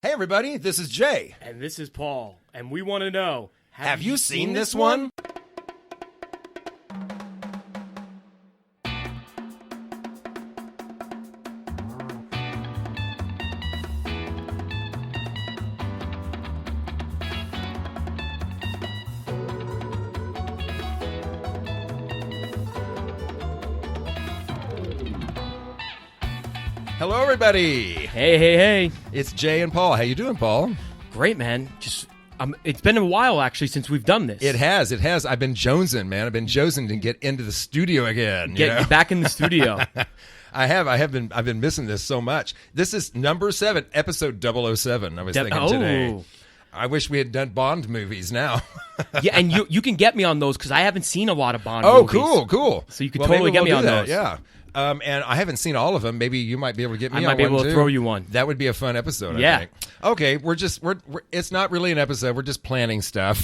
Hey everybody, this is Jay. And this is Paul. And we want to know, have you seen this one? Hello everybody. Hey. It's Jay and Paul. How you doing, Paul? Great, man. It's been a while, actually, since we've done this. It has. I've been jonesing, man. I've been jonesing to get into the studio again. Get back in the studio. I've been missing this so much. This is number 7, episode 007. I was thinking today. I wish we had done Bond movies now. Yeah, and you can get me on those because I haven't seen a lot of Bond movies. Oh, cool. So you can totally get me on those. Yeah. And I haven't seen all of them. Maybe you might be able to get me on one, too. I might be able to throw you one. That would be a fun episode, I think. Okay, we're it's not really an episode. We're just planning stuff.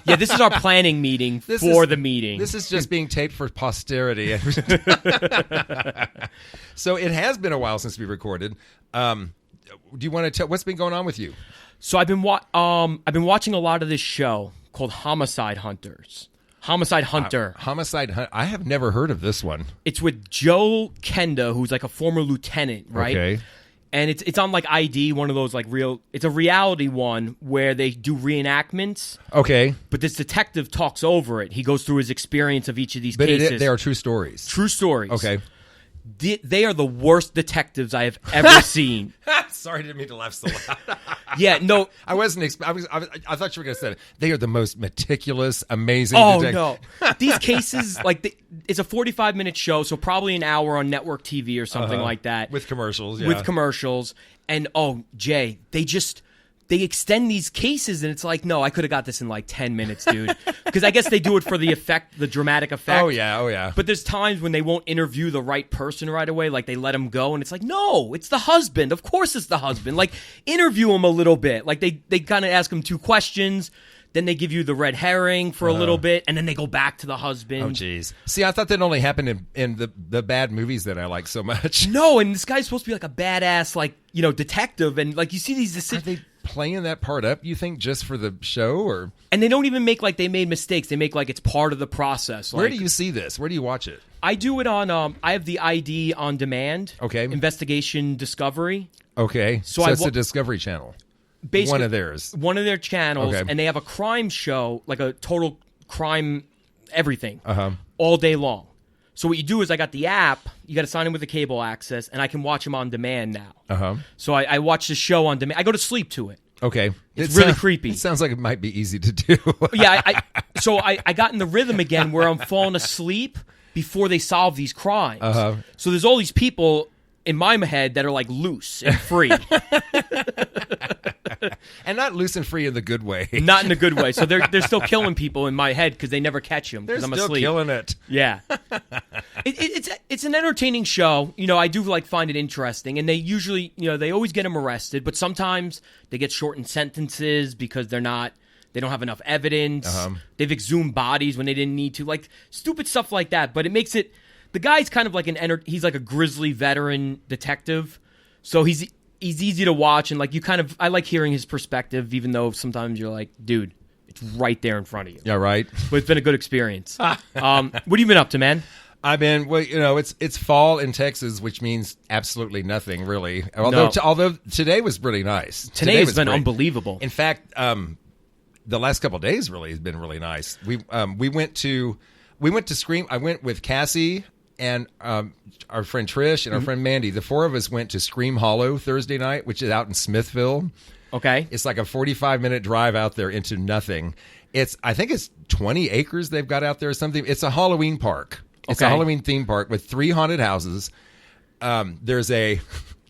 Yeah, this is our planning meeting the meeting. This is just being taped for posterity. So it has been a while since we recorded. Do you want to tell what's been going on with you? So I've been watching a lot of this show called Homicide Hunter. Homicide Hunter. I have never heard of this one. It's with Joe Kenda, who's like a former lieutenant, right? Okay. And it's on like ID, one of those like it's a reality one where they do reenactments. Okay. But this detective talks over it. He goes through his experience of each of these cases. They are true stories. True stories. Okay. They are the worst detectives I have ever seen. Sorry, I didn't mean to laugh so loud. Yeah, no. I wasn't. I thought you were going to say it. They are the most meticulous, amazing detectives. No. These cases, it's a 45-minute show, so probably an hour on network TV or something like that. With commercials, yeah. With commercials. And, Jay, they extend these cases, and it's like, no, I could have got this in like 10 minutes, dude. Because I guess they do it for the effect, the dramatic effect. Oh, yeah. But there's times when they won't interview the right person right away, like they let him go, and it's like, no, it's the husband. Of course it's the husband. Like, interview him a little bit. Like, they kind of ask him 2 questions, then they give you the red herring for a little bit, and then they go back to the husband. Oh, jeez. See, I thought that only happened in the bad movies that I like so much. No, and this guy's supposed to be like a badass, detective, and like you see these decisions. Are they playing that part up, you think, just for the show? Or and they don't even make like they made mistakes. They make like it's part of the process. Where do you see this? Where do you watch it? I do it on I have the ID on demand. Okay. Investigation Discovery. Okay. So it's the Discovery Channel. Basically, one of theirs. One of their channels. Okay. And they have a crime show, like a total crime everything. All day long. So what you do is I got the app, you got to sign in with the cable access, and I can watch them on demand now. So I watch the show on demand. I go to sleep to it. Okay. It's really creepy. It sounds like it might be easy to do. Yeah, I got in the rhythm again where I'm falling asleep before they solve these crimes. So there's all these people in my head that are like loose and free. And not loose and free in the good way. Not in the good way. So they're still killing people in my head because they never catch them because I'm still asleep. Killing it. Yeah. It's an entertaining show. I do find it interesting. And they usually, they always get them arrested, but sometimes they get shortened sentences because they don't have enough evidence. They've exhumed bodies when they didn't need to. Like stupid stuff like that. But it makes it, the guy's kind of like he's like a grizzly veteran detective. So he's easy to watch, and I like hearing his perspective, even though sometimes you're like, dude, it's right there in front of you. Yeah, right. But it's been a good experience. What have you been up to, man? I've been, it's fall in Texas, which means absolutely nothing, really. Although today was really nice. Today has been unbelievable. In fact, the last couple of days really has been really nice. We went to Scream. I went with Cassie and our friend Trish and our friend Mandy. The 4 of us went to Scream Hollow Thursday night, which is out in Smithville. Okay. It's like a 45-minute drive out there into nothing. I think it's 20 acres they've got out there or something. It's a Halloween park. It's a Halloween theme park with 3 haunted houses. There's a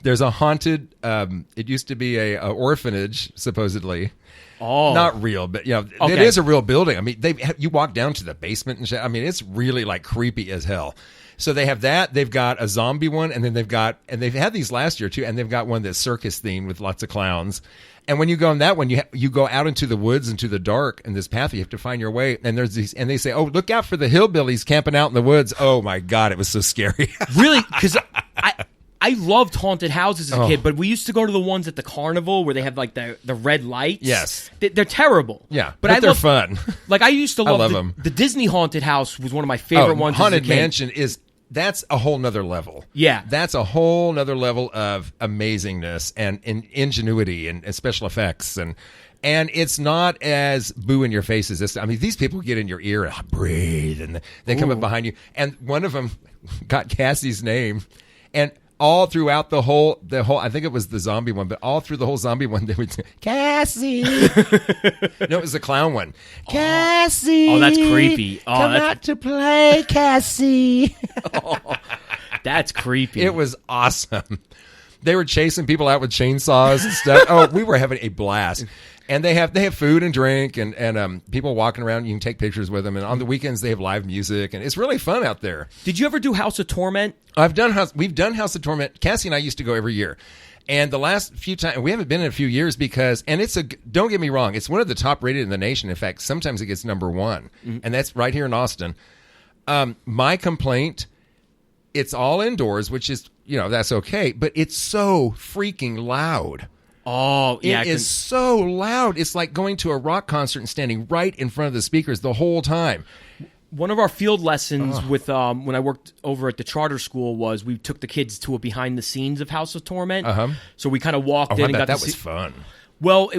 haunted, it used to be a orphanage, supposedly. Oh. Not real, but it is a real building. I mean, you walk down to the basement and shit. I mean, it's really like creepy as hell. So they have that. They've got a zombie one, and then they've had these last year too, and they've got one that's circus themed with lots of clowns. And when you go on that one, you go out into the woods, into the dark, in this path. You have to find your way. And there's these, and they say, "Oh, look out for the hillbillies camping out in the woods." Oh my God, it was so scary. Really? Because I loved haunted houses as a kid, but we used to go to the ones at the carnival where they have like the red lights. Yes. They're terrible. Yeah, but they're fun. Like I used to love them. The Disney haunted house was one of my favorite ones. Haunted Mansion that's a whole nother level. Yeah. That's a whole nother level of amazingness and ingenuity and special effects and it's not as boo in your face as this. I mean, these people get in your ear and breathe and they come up behind you. And one of them got Cassie's name and all throughout the whole, I think it was the zombie one, but all through the whole zombie one, they would say, Cassie. No, it was the clown one. Cassie. Oh, that's creepy. Oh, come out to play, Cassie. That's creepy. It was awesome. They were chasing people out with chainsaws and stuff. Oh, we were having a blast. And they have food and drink and people walking around. You can take pictures with them. And on the weekends they have live music and it's really fun out there. Did you ever do House of Torment? We've done House of Torment. Cassie and I used to go every year. And the last few times, we haven't been in a few years because, and don't get me wrong, it's one of the top rated in the nation. In fact, sometimes it gets number one. Mm-hmm. And that's right here in Austin. My complaint, it's all indoors, which is, that's okay. But it's so freaking loud. Oh, yeah. It is so loud. It's like going to a rock concert and standing right in front of the speakers the whole time. One of our field lessons with when I worked over at the charter school was we took the kids to a behind the scenes of House of Torment. Uh-huh. So we kind of walked in and got that was fun. Well,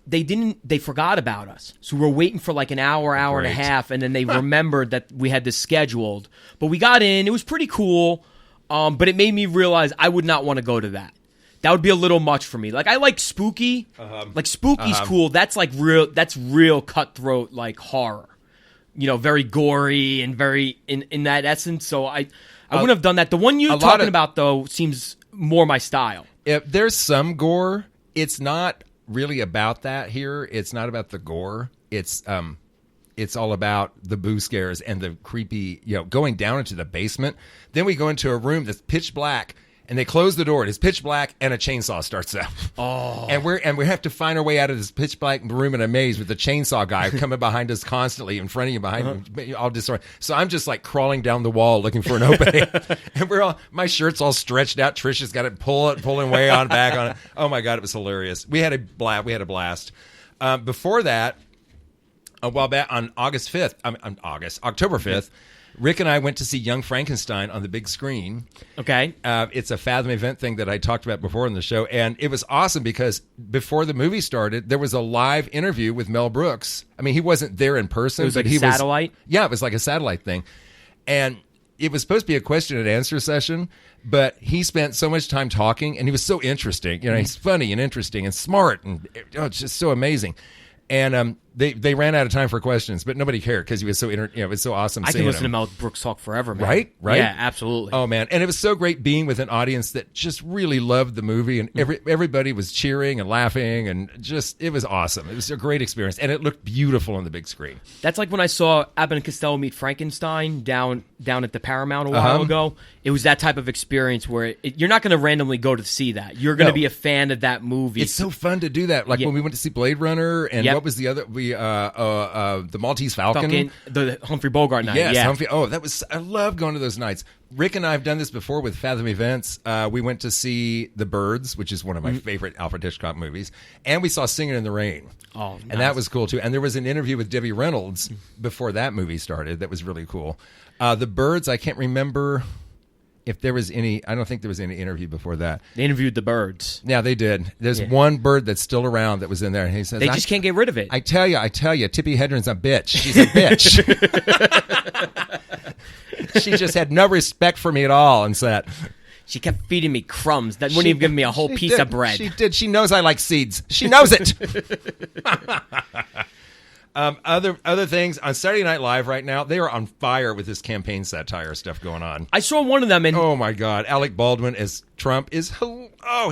they forgot about us. So we were waiting for like an hour and a half, and then they remembered that we had this scheduled. But we got in. It was pretty cool, but it made me realize I would not want to go to that. That would be a little much for me. Like I like spooky. Like spooky's cool. That's like real. That's real cutthroat like horror. Very gory and very in that essence. So I wouldn't have done that. The one you're talking about though seems more my style. If there's some gore, it's not really about that here. It's not about the gore. It's all about the boo scares and the creepy. Going down into the basement. Then we go into a room that's pitch black. And they close the door. It's pitch black, and a chainsaw starts up. Oh! And we have to find our way out of this pitch black room in a maze with the chainsaw guy coming behind us constantly, in front of you, behind you, all disoriented. So I'm just like crawling down the wall looking for an opening, and my shirt's all stretched out. Trisha's got it pulling way on back on it. Oh my god, it was hilarious. We had a blast. Before that, a while back on October 5th. Rick and I went to see Young Frankenstein on the big screen. Okay. It's a Fathom event thing that I talked about before in the show. And it was awesome because before the movie started, there was a live interview with Mel Brooks. I mean, he wasn't there in person. It was like a satellite? Yeah, it was like a satellite thing. And it was supposed to be a question and answer session, but he spent so much time talking, and he was so interesting. He's funny and interesting and smart, and it's just so amazing. And they ran out of time for questions, but nobody cared because he was so it was so awesome. I can listen to Mel Brooks talk forever, man. Right? Yeah, absolutely. Oh man, and it was so great being with an audience that just really loved the movie, and everybody was cheering and laughing, and just it was awesome. It was a great experience, and it looked beautiful on the big screen. That's like when I saw Abbott and Costello Meet Frankenstein down at the Paramount a while ago. It was that type of experience where you're not going to randomly go to see that. You're going to be a fan of that movie. It's so fun to do that. Like when we went to see Blade Runner, and what was the other? The Maltese Falcon, the Humphrey Bogart night. Yes, Humphrey. Oh, I love going to those nights. Rick and I have done this before with Fathom events. We went to see The Birds, which is one of my favorite Alfred Hitchcock movies, and we saw Singing in the Rain. Oh, nice. And that was cool too. And there was an interview with Debbie Reynolds before that movie started. That was really cool. The Birds, I can't remember if there was any. I don't think there was any interview before that. They interviewed the birds. Yeah, they did. There's one bird that's still around that was in there, and he says they just can't get rid of it. I tell you, Tippi Hedren's a bitch. She's a bitch. She just had no respect for me at all on set. She kept feeding me crumbs. That wouldn't even give me a whole piece of bread. She did. She knows I like seeds. She knows it. Other things on Saturday Night Live right now, they are on fire with this campaign satire stuff going on. I saw one of them, and oh my god, Alec Baldwin as Trump is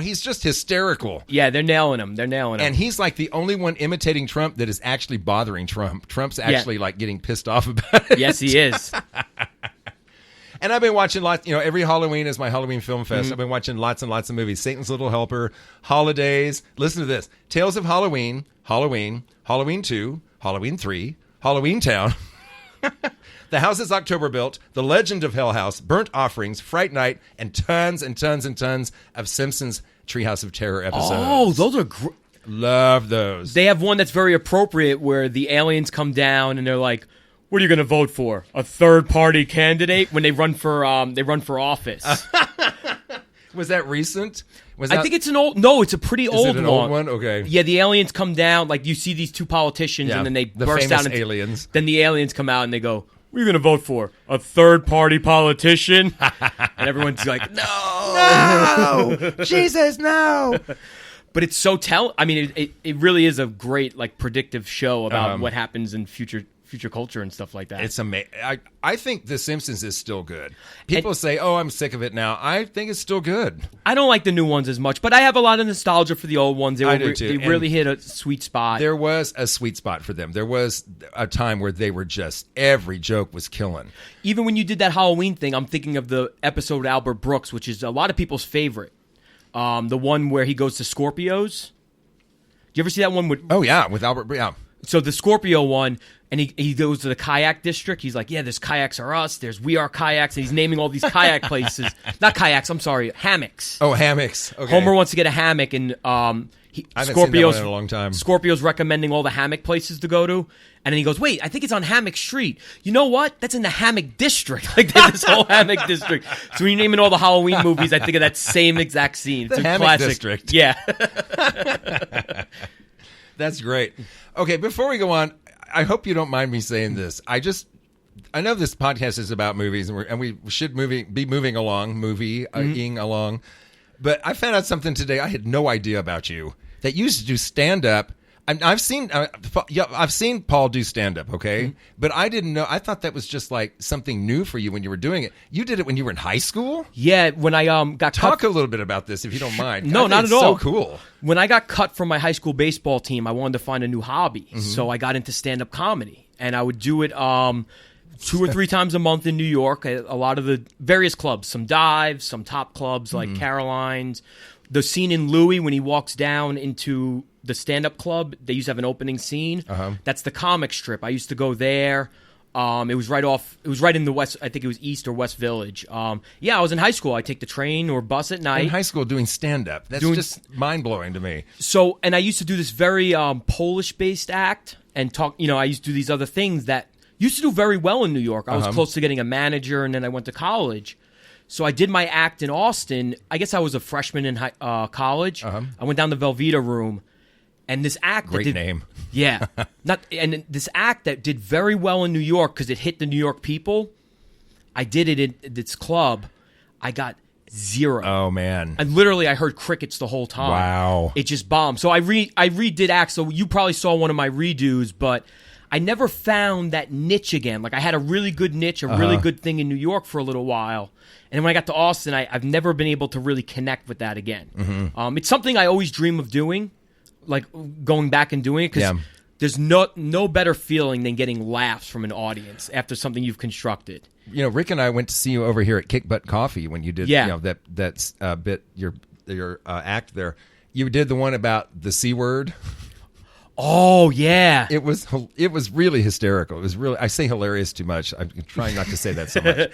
he's just hysterical. Yeah, they're nailing him. And he's like the only one imitating Trump that is actually bothering Trump. Trump's actually like getting pissed off about it. Yes, he is. And I've been watching lots, every Halloween is my Halloween film fest. I've been watching lots and lots of movies. Satan's Little Helper, Holidays. Listen to this. Tales of Halloween, Halloween 2, Halloween 3, Halloween Town, The House is October built, The Legend of Hell House, Burnt Offerings, Fright Night, and tons of Simpsons Treehouse of Terror episodes. Oh, those are great. Love those. They have one that's very appropriate where the aliens come down and they're like, "What are you going to vote for? A third-party candidate?" When they run for office. Was that recent? I think it's an old. No, it's a pretty old one. Is it an old one? Okay. Yeah, the aliens come down. Like you see these two politicians, and then they burst out. Aliens. Then the aliens come out and they go, "What are you going to vote for? A third-party politician?" And everyone's like, "No, no, Jesus, no." But it's so I mean, it really is a great like predictive show about what happens in future culture and stuff like that. It's amazing. I think The Simpsons is still good. People say, "Oh, I'm sick of it now." I think it's still good. I don't like the new ones as much, but I have a lot of nostalgia for the old ones. I do too. They really hit a sweet spot. There was a sweet spot for them. There was a time where they were just every joke was killing. Even when you did that Halloween thing, I'm thinking of the episode with Albert Brooks, which is a lot of people's favorite. The one where he goes to Scorpios. Do you ever see that one with? Oh yeah, with Albert. Yeah. So the Scorpio one, and he goes to the kayak district. He's like, "Yeah, there's kayaks are us. There's we are kayaks," and he's naming all these kayak places. Not kayaks. I'm sorry, hammocks. Oh, hammocks. Okay. Homer wants to get a hammock, and I haven't seen that one in a long time. Scorpio's recommending all the hammock places to go to, and then he goes, "Wait, I think it's on Hammock Street. You know what? That's in the Hammock District. Like there's this whole Hammock District." So when you're naming all the Halloween movies, I think of that same exact scene. It's the a Hammock classic. District. Yeah. That's great. Okay, before we go on, I hope you don't mind me saying this. I know this podcast is about movies, and we should be moving along, along. But I found out something today I had no idea about you. That you used to do stand-up. I've seen Paul do stand-up, okay? Mm-hmm. But I didn't know. I thought that was just like something new for you when you were doing it. You did it when you were in high school? Yeah, when I got Talk a little bit about this, if you don't mind. No, not at all. So cool. When I got cut from my high school baseball team, I wanted to find a new hobby. Mm-hmm. So I got into stand-up comedy. And I would do it 2 or 3 times a month in New York at a lot of the various clubs. Some dives, some top clubs like Caroline's. The scene in Louis when he walks down into the stand-up club, they used to have an opening scene. Uh-huh. That's the comic strip. I used to go there. It was right in the west. I think it was East or West Village. I was in high school. I take the train or bus at night. In high school doing stand-up. That's just mind-blowing to me. So, and I used to do this very Polish-based act and talk. I used to do these other things that used to do very well in New York. I was close to getting a manager, and then I went to college. So I did my act in Austin. I guess I was a freshman in college. I went down to Velveeta Room, and this act great name. Yeah, this act that did very well in New York because it hit the New York people. I did it at this club. I got 0. Oh man! And literally, I heard crickets the whole time. Wow! It just bombed. So I redid acts. So you probably saw one of my redos, but I never found that niche again. Like I had a really good niche, a really good thing in New York for a little while. And when I got to Austin, I've never been able to really connect with that again. Mm-hmm. It's something I always dream of doing, like going back and doing it, because there's no better feeling than getting laughs from an audience after something you've constructed. Rick and I went to see you over here at Kick Butt Coffee when you did that bit, your act there. You did the one about the C word. Oh yeah, it was really hysterical. It was really, I say hilarious too much. I'm trying not to say that so much.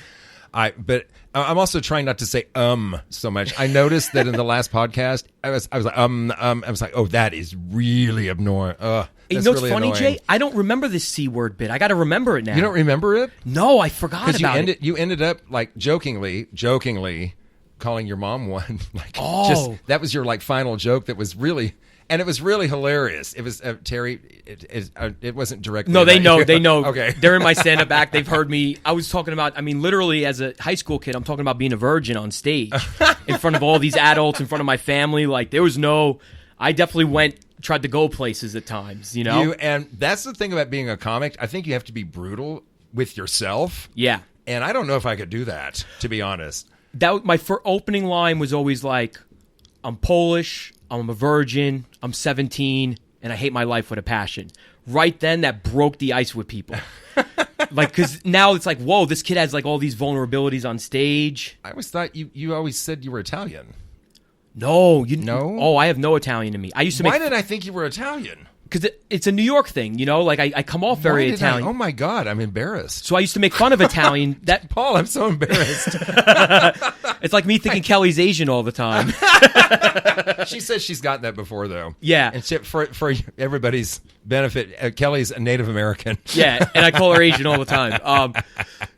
But I'm also trying not to say so much. I noticed that in the last podcast, I was like I was like, oh, that is really abnormal. You know what's funny, annoying. Jay? I don't remember this C word bit. I got to remember it now. You don't remember it? No, I forgot about it. You ended up like jokingly calling your mom one. Like, that was your like final joke. That was really. And it was really hilarious. It was Terry. It wasn't directly. No, they know. They know. Okay, they're in my stand-up act. They've heard me. I was talking about. I mean, literally, as a high school kid, I'm talking about being a virgin on stage in front of all these adults, in front of my family. Like there was no. I definitely tried to go places at times. And that's the thing about being a comic. I think you have to be brutal with yourself. Yeah. And I don't know if I could do that, to be honest. My opening line was always like, "I'm Polish. I'm a virgin, I'm 17, and I hate my life with a passion." Right then, that broke the ice with people. Because now it's like, whoa, this kid has like all these vulnerabilities on stage. I always thought you always said you were Italian. No. No? Oh, I have no Italian in me. I used to Why did I think you were Italian? because it's a New York thing, you know. Like I come off very Italian. Oh my God, I'm embarrassed. So I used to make fun of Italian. That Paul, I'm so embarrassed. It's like me thinking Kelly's Asian all the time. She says she's gotten that before, though. Yeah. And for everybody's benefit, Kelly's a Native American. Yeah, and I call her Asian all the time.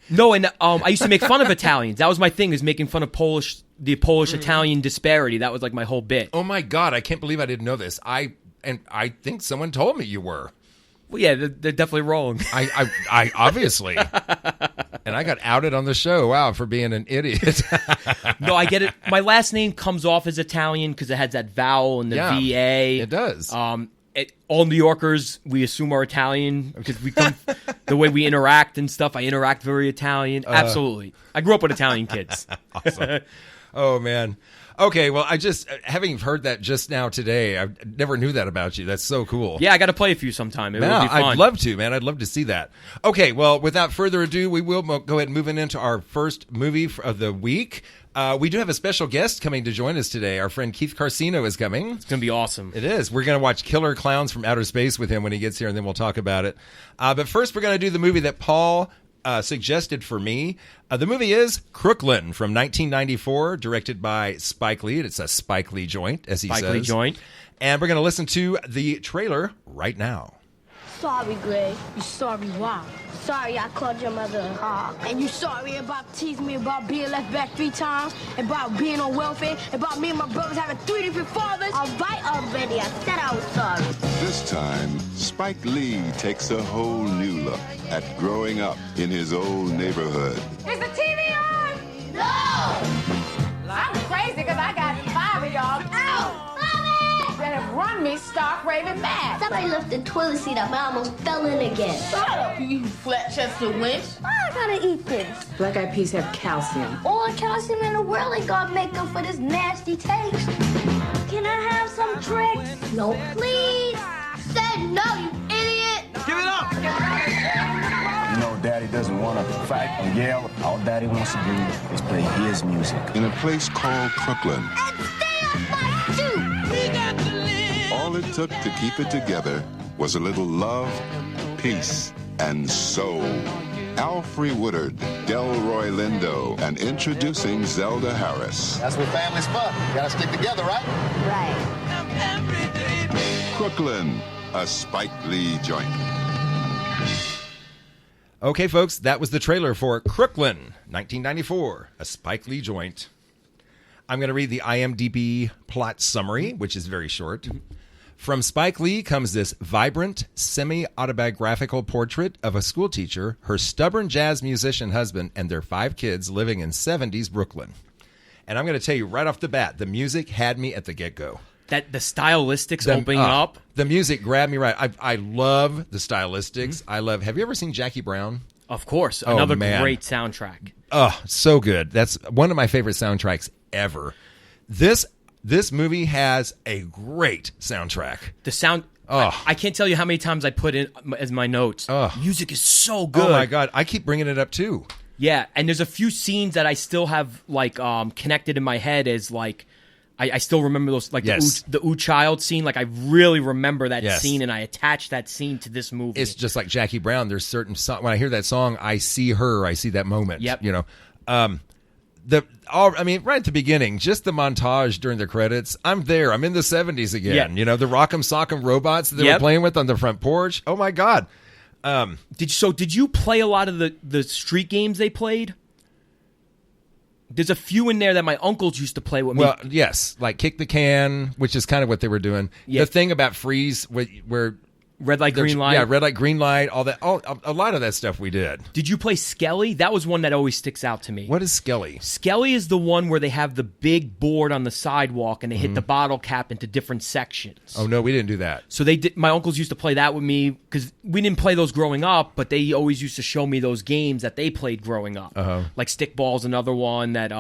No, and I used to make fun of Italians. That was my thing, is making fun of the Polish-Italian disparity. That was like my whole bit. Oh my God, I can't believe I didn't know this. I think someone told me you were. Well, yeah, they're definitely wrong. I obviously. And I got outed on the show, wow, for being an idiot. No, I get it. My last name comes off as Italian because it has that vowel and the VA. It does. All New Yorkers, we assume, are Italian because we come the way we interact and stuff. I interact very Italian. Absolutely. I grew up with Italian kids. Awesome. Oh, man. Okay, well, having heard that just now today, I never knew that about you. That's so cool. Yeah, I got to play a few sometime. It would be fun. I'd love to, man. I'd love to see that. Okay, well, without further ado, we will go ahead and move into our first movie of the week. We do have a special guest coming to join us today. Our friend Keith Carcino is coming. It's going to be awesome. It is. We're going to watch Killer Klowns from Outer Space with him when he gets here, and then we'll talk about it. But first, we're going to do the movie that Paul suggested for me. The movie is Crooklyn from 1994, directed by Spike Lee. It's a Spike Lee joint, as he says. Spike Lee joint. And we're going to listen to the trailer right now. Sorry, Greg. You sorry why? Sorry I called your mother a hog. And you sorry about teasing me about being left back 3 times, about being on welfare, about me and my brothers having 3 different fathers? All right already. I said I was sorry. This time, Spike Lee takes a whole new look at growing up in his old neighborhood. Is the TV on? No! I'm crazy because I got 5 of y'all. Ow! That have run me stark raving mad. Somebody lifted the toilet seat up and I almost fell in again. Shut up, you flat-chested wench. Why I gotta eat this? Black eyed peas have calcium. All the calcium in the world ain't gonna make up for this nasty taste. Can I have some tricks? No, please. Said no, you idiot. Give it up! You know, Daddy doesn't want to fight or yell. All Daddy wants to do is play his music. In a place called Crooklyn. And stay off my shoe. All it took to keep it together was a little love, peace, and soul. Alfre Woodard, Delroy Lindo, and introducing Zelda Harris. That's what family's for. You gotta stick together, right? Right. Crooklyn, a Spike Lee joint. Okay, folks, that was the trailer for Crooklyn, 1994, a Spike Lee joint. I'm going to read the IMDb plot summary, which is very short. From Spike Lee comes this vibrant, semi-autobiographical portrait of a schoolteacher, her stubborn jazz musician husband, and their 5 kids living in 70s Brooklyn. And I'm going to tell you right off the bat, the music had me at the get-go. That the stylistics opening up. The music grabbed me right. I love the stylistics. Have you ever seen Jackie Brown? Of course. Another great soundtrack. Oh, so good. That's one of my favorite soundtracks ever. This movie has a great soundtrack. The sound... I can't tell you how many times I put in as my notes. Music is so good. Oh, my God. I keep bringing it up, too. Yeah, and there's a few scenes that I still have, like, connected in my head as, like... I still remember those, like the Ooh Child scene. Like, I really remember that scene, and I attached that scene to this movie. It's just like Jackie Brown. There's certain when I hear that song, I see her. I see that moment. Yep. You know, right at the beginning, just the montage during the credits. I'm there. I'm in the 70s again. Yep. You know, the Rock'em Sock'em robots that they were playing with on the front porch. Oh my God. Did you play a lot of the street games they played? There's a few in there that my uncles used to play with me. Well, yes, like Kick the Can, which is kind of what they were doing. Yeah. The thing about Freeze, where Red light, green light. Yeah, red light, green light, all that. A lot of that stuff we did. Did you play Skelly? That was one that always sticks out to me. What is Skelly? Skelly is the one where they have the big board on the sidewalk and they hit the bottle cap into different sections. Oh, no, we didn't do that. So my uncles used to play that with me because we didn't play those growing up, but they always used to show me those games that they played growing up. Uh-huh. Like Stickball's another one that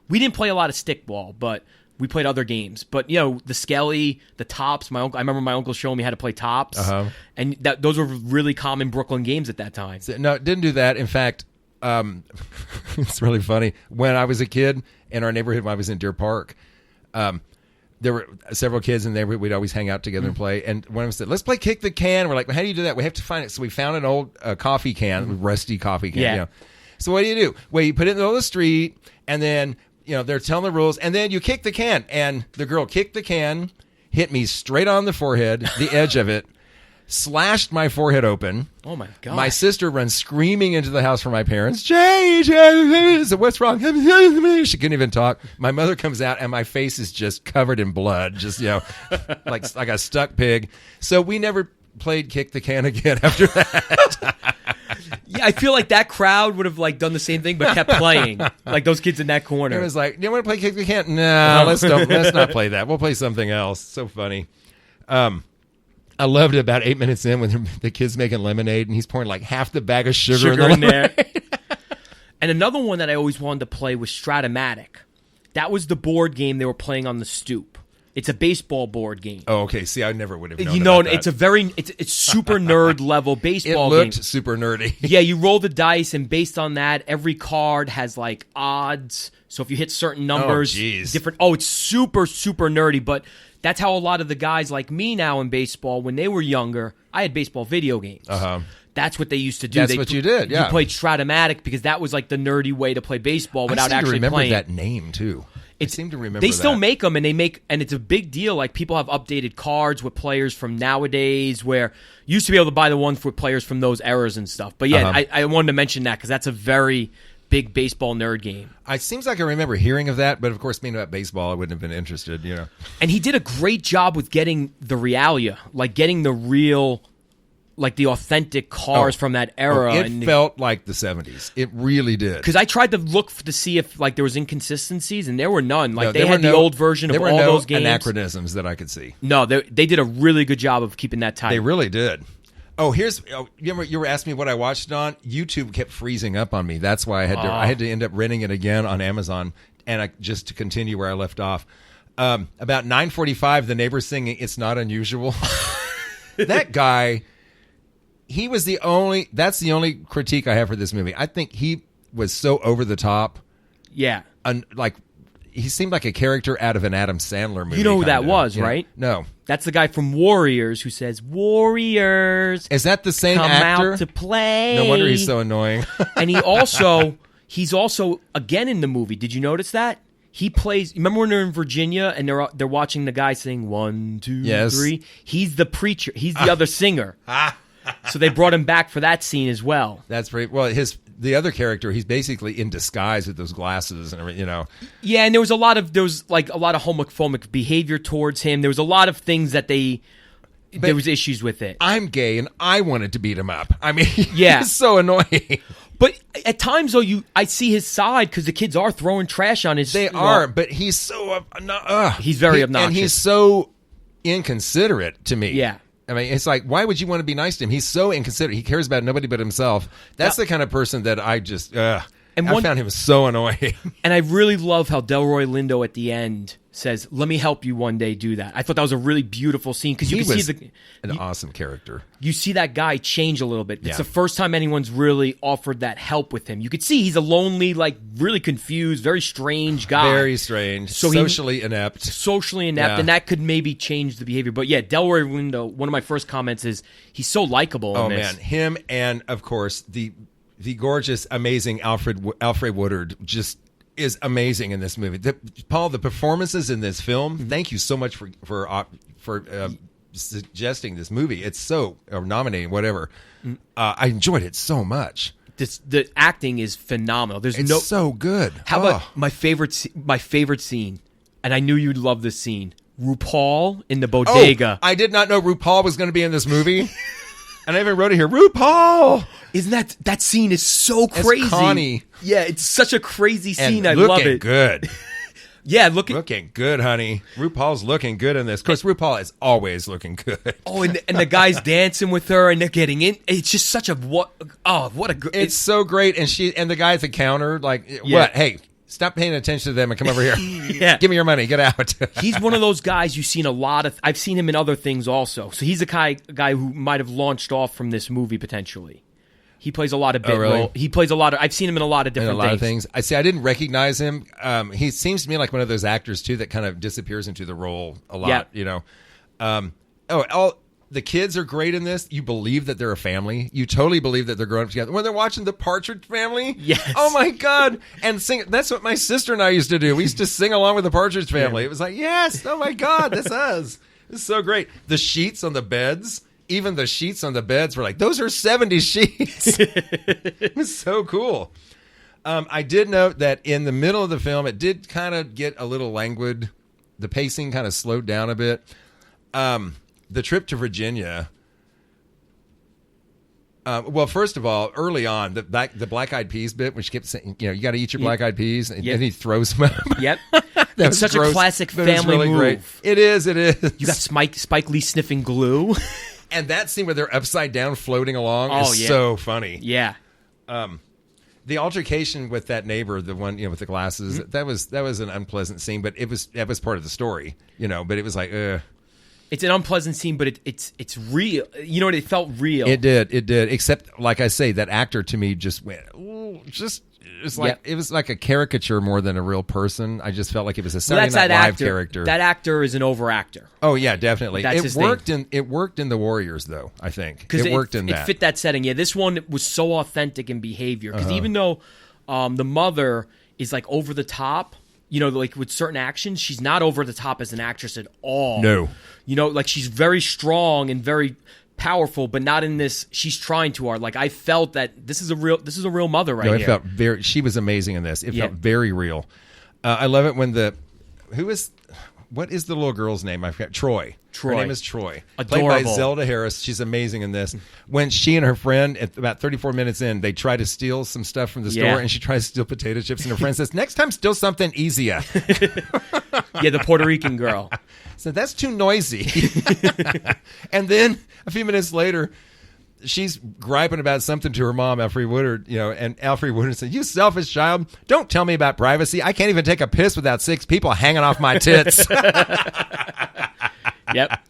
we didn't play a lot of Stickball, but we played other games. But, you know, the Skelly, the Tops, I remember my uncle showing me how to play Tops. Uh-huh. And those were really common Brooklyn games at that time. No, didn't do that. In fact, it's really funny. When I was a kid in our neighborhood, when I was in Deer Park, there were several kids in there. We'd always hang out together and play. And one of them said, let's play kick the can. We're like, well, how do you do that? We have to find it. So we found an old coffee can, rusty coffee can. Yeah. You know. So what do? Well, you put it in the middle of the street, and then, they're telling the rules, and then you kick the can. And the girl kicked the can, hit me straight on the forehead, the edge of it, slashed my forehead open. Oh, my God. My sister runs screaming into the house for my parents. Jay, so what's wrong? She couldn't even talk. My mother comes out, and my face is just covered in blood, just, like a stuck pig. So we never played kick the can again after that. Yeah, I feel like that crowd would have done the same thing, but kept playing. Like those kids in that corner. It was like, do you want to play kick the can? No, let's not play that. We'll play something else. So funny. I loved it about 8 minutes in when the kid's making lemonade and he's pouring like half the bag of sugar in there. And another one that I always wanted to play was Stratomatic. That was the board game they were playing on the stoop. It's a baseball board game. Oh, okay. See, I never would have known about that. It's super nerd level baseball game. It looked super nerdy. Yeah, you roll the dice, and based on that, every card has like odds. So if you hit certain numbers, different. Oh, it's super, super nerdy, but that's how a lot of the guys like me now in baseball, when they were younger, I had baseball video games. That's what they used to do. That's what you did, yeah. You played Stratomatic because that was like the nerdy way to play baseball without actually playing. I remember that name, too. I seem to remember They still make them, and it's a big deal. Like, people have updated cards with players from nowadays, where you used to be able to buy the ones with players from those eras and stuff. But yeah, I wanted to mention that because that's a very big baseball nerd game. It seems like I remember hearing of that, but of course, being about baseball, I wouldn't have been interested, And he did a great job with getting the realia, like getting the real, like the authentic cars from that era. It felt like the 70s. It really did. Because I tried to look to see if like there was inconsistencies, and there were none. Like they had the old version of all those games. Anachronisms that I could see. No, they did a really good job of keeping that tight. They really did. Oh, you were asking me what I watched it on? YouTube kept freezing up on me. That's why I had to end up renting it again on Amazon, and just to continue where I left off. About 9:45, the neighbor's singing "It's Not Unusual." That guy, that's the only critique I have for this movie. I think he was so over the top. Yeah. He seemed like a character out of an Adam Sandler movie. You know who that was, right? No. That's the guy from Warriors who says, "Warriors, is that the same come actor? Out to play." No wonder he's so annoying. And he's also again in the movie. Did you notice that? He plays. Remember when they're in Virginia and they're watching the guy sing 1, 2, 3? He's the preacher. He's the other singer. So they brought him back for that scene as well. That's pretty well. The other character, he's basically in disguise with those glasses and everything, Yeah, and there was a lot of homophobic behavior towards him. There was a lot of things that there was issues with it. I'm gay and I wanted to beat him up. I mean, yeah, he's so annoying. But at times, though, I see his side because the kids are throwing trash on his. They are, but he's so he's very obnoxious, and he's so inconsiderate to me. Yeah. I mean, it's like, why would you want to be nice to him? He's so inconsiderate. He cares about nobody but himself. That's the kind of person that I just, I found him so annoying. And I really love how Delroy Lindo at the end says, "Let me help you one day do that." I thought that was a really beautiful scene because you can see an awesome character. You see that guy change a little bit. It's the first time anyone's really offered that help with him. You could see he's a lonely, like really confused, very strange guy. Very strange. So socially inept. And that could maybe change the behavior. But yeah, Delroy Lindo, one of my first comments is he's so likable. Oh man, him and of course the gorgeous, amazing Alfred Woodard just is amazing in this movie. Paul, the performances in this film. Thank you so much for suggesting this movie. It's so nominating, whatever. I enjoyed it so much. The acting is phenomenal. It's so good. How about my favorite scene? And I knew you'd love this scene. RuPaul in the bodega. I did not know RuPaul was going to be in this movie. And I even wrote it here. RuPaul! Isn't that scene is so crazy? It's Connie. Yeah, it's such a crazy scene. And I love it. Good. Yeah, looking good, honey. RuPaul's looking good in this. Of course, RuPaul is always looking good. Oh, and the guy's dancing with her, and they're getting in. It's just such a what a good. It's so great, and the guy at the counter, like, what? Hey, stop paying attention to them and come over here. Yeah, give me your money. Get out. He's one of those guys you've seen a lot of. I've seen him in other things also. So he's a guy who might have launched off from this movie potentially. He plays a lot of bit role. He plays a lot of. I've seen him in a lot of different things. I see. I didn't recognize him. He seems to me like one of those actors too that kind of disappears into the role a lot. You know. The kids are great in this. You believe that they're a family. You totally believe that they're growing up together. When they're watching The Partridge Family, yes. Oh my God, and sing. That's what my sister and I used to do. We used to sing along with The Partridge Family. It was like, yes, oh my God, that's us. It's so great. The sheets on the beds. Even the sheets on the beds were like, those are 70s sheets. It was so cool. I did note that in the middle of the film, it did kind of get a little languid. The pacing kind of slowed down a bit. The trip to Virginia. Well, first of all, early on, the black eyed peas bit, which kept saying, you know, you got to eat your black eyed peas, and he throws them up. Yep. It's such a classic family really move. Great. It is. You got Spike Lee sniffing glue. And that scene where they're upside down floating along is so funny. Yeah. The altercation with that neighbor, the one, you know, with the glasses, that was an unpleasant scene, but that was part of the story, you know, but it was like, It's an unpleasant scene, but it's real. You know what? It felt real. It did. Except, like I say, that actor to me just went, it was like a caricature more than a real person. I just felt like it was a Saturday Night Live character. That actor is an over actor. Oh yeah, definitely. That's his thing. It worked in The Warriors, though. I think it worked in that. It fit that setting. Yeah, this one was so authentic in behavior because even though the mother is like over the top. You know, like with certain actions, she's not over the top as an actress at all. No. You know, like she's very strong and very powerful, but not in this. She's trying too hard. Like I felt that this is a real mother right here. She was amazing in this. It felt very real. I love it when what is the little girl's name? I forgot. Troy. Her name is Troy. Adorable. Played by Zelda Harris. She's amazing in this. When she and her friend, at about 34 minutes in, they try to steal some stuff from the store, and she tries to steal potato chips, and her friend says, next time steal something easier. Yeah, the Puerto Rican girl. So that's too noisy. And then a few minutes later, she's griping about something to her mom, Alfre Woodard, you know, and Alfre Woodard said, "You selfish child, don't tell me about privacy. I can't even take a piss without 6 people hanging off my tits." Yep.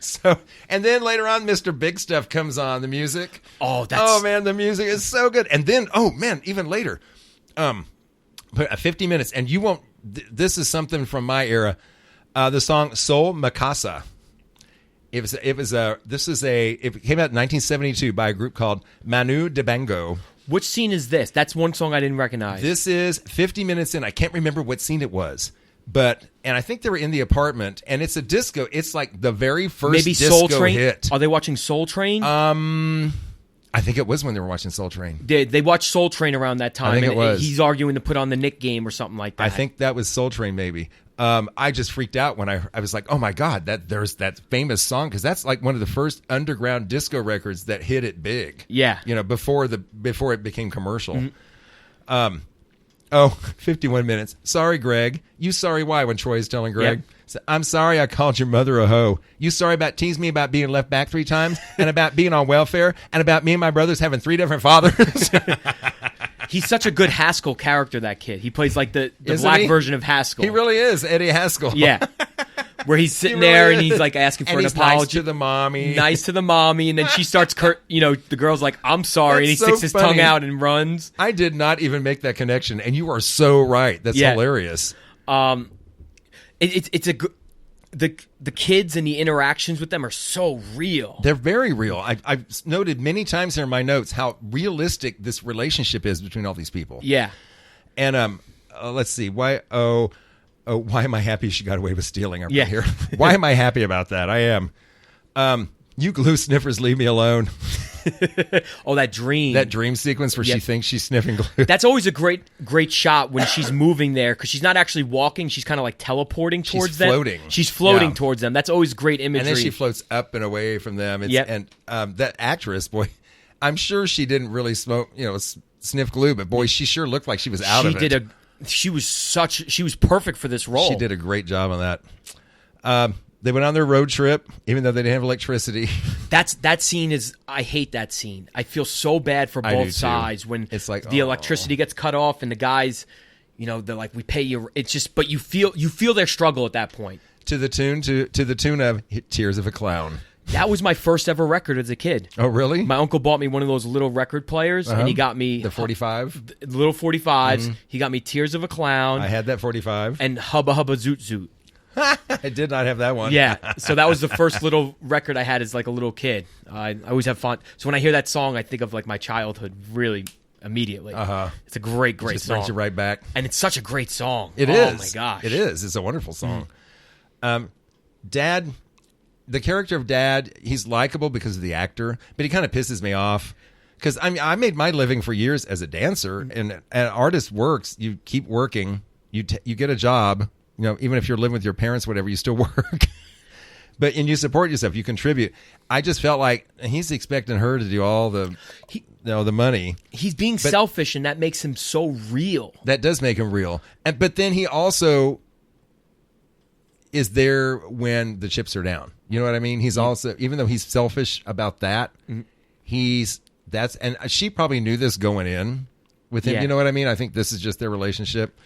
So, and then later on, Mr. Big Stuff comes on, the music. Oh, man, the music is so good. And then, even later, 50 minutes, and you won't, this is something from my era, the song Soul Mikasa. It came out in 1972 by a group called Manu Dibango. Which scene is this? That's one song I didn't recognize. This is 50 minutes in. I can't remember what scene it was. And I think they were in the apartment, and it's a disco. It's like the very first disco Soul Train hit. Are they watching Soul Train? I think it was when they were watching Soul Train. They watched Soul Train around that time. I think it was. He's arguing to put on the Nick game or something like that. I think that was Soul Train, maybe. I just freaked out when I was like, oh my God, there's that famous song, because that's like one of the first underground disco records that hit it big. Yeah. You know, before it became commercial. Mm-hmm. 51 minutes. Sorry, Greg. You sorry why when Troy is telling Greg? Yep. So, I'm sorry I called your mother a hoe. You sorry about teasing me about being left back 3 times and about being on welfare and about me and my brothers having 3 different fathers? He's such a good Haskell character, that kid. He plays like the black version of Haskell. He really is, Eddie Haskell. Yeah. Where he's sitting there and he's like asking for an apology. Nice to the mommy. Nice to the mommy. And then she starts, the girl's like, I'm sorry. And he sticks his tongue out and runs. I did not even make that connection. And you are so right. That's hilarious. The kids and the interactions with them are so real. They're very real. I've noted many times here in my notes how realistic this relationship is between all these people. Yeah. And let's see. Why am I happy she got away with stealing up here? Why am I happy about that? I am. You glue sniffers, leave me alone. Oh, that dream sequence where she thinks she's sniffing glue. That's always a great shot when she's moving there, because she's not actually walking. She's kind of like teleporting towards them. She's floating towards them. That's always great imagery. And then she floats up and away from them. And that actress, boy, I'm sure she didn't really sniff glue, but boy, she sure looked like she was out of it. She was perfect for this role. She did a great job on that. They went on their road trip, even though they didn't have electricity. That scene is. I hate that scene. I feel so bad for both sides when it's like the electricity gets cut off and the guys, they're like, "We pay you." It's just, but you feel their struggle at that point. To the tune of "Tears of a Clown." That was my first ever record as a kid. Oh, really? My uncle bought me one of those little record players, and he got me... The 45? The little 45s. He got me Tears of a Clown. I had that 45. And Hubba Hubba Zoot Zoot. I did not have that one. Yeah, so that was the first little record I had as like a little kid. I always have fun. So when I hear that song, I think of like my childhood really immediately. It's a great It just song. brings you right back. And it's such a great song. It is. is. Oh, my gosh. It is. It's a wonderful song. Dad... The character of Dad, he's likable because of the actor, but he kind of pisses me off because I made my living for years as a dancer, and an artist works. You keep working, you get a job. Even if you're living with your parents, whatever, you still work. And you support yourself, you contribute. I just felt like he's expecting her to do all the money. He's being selfish, and that makes him so real. That does make him real, but then he also is there when the chips are down. You know what I mean? He's also, even though he's selfish about that, and she probably knew this going in with him. Yeah. You know what I mean? I think this is just their relationship.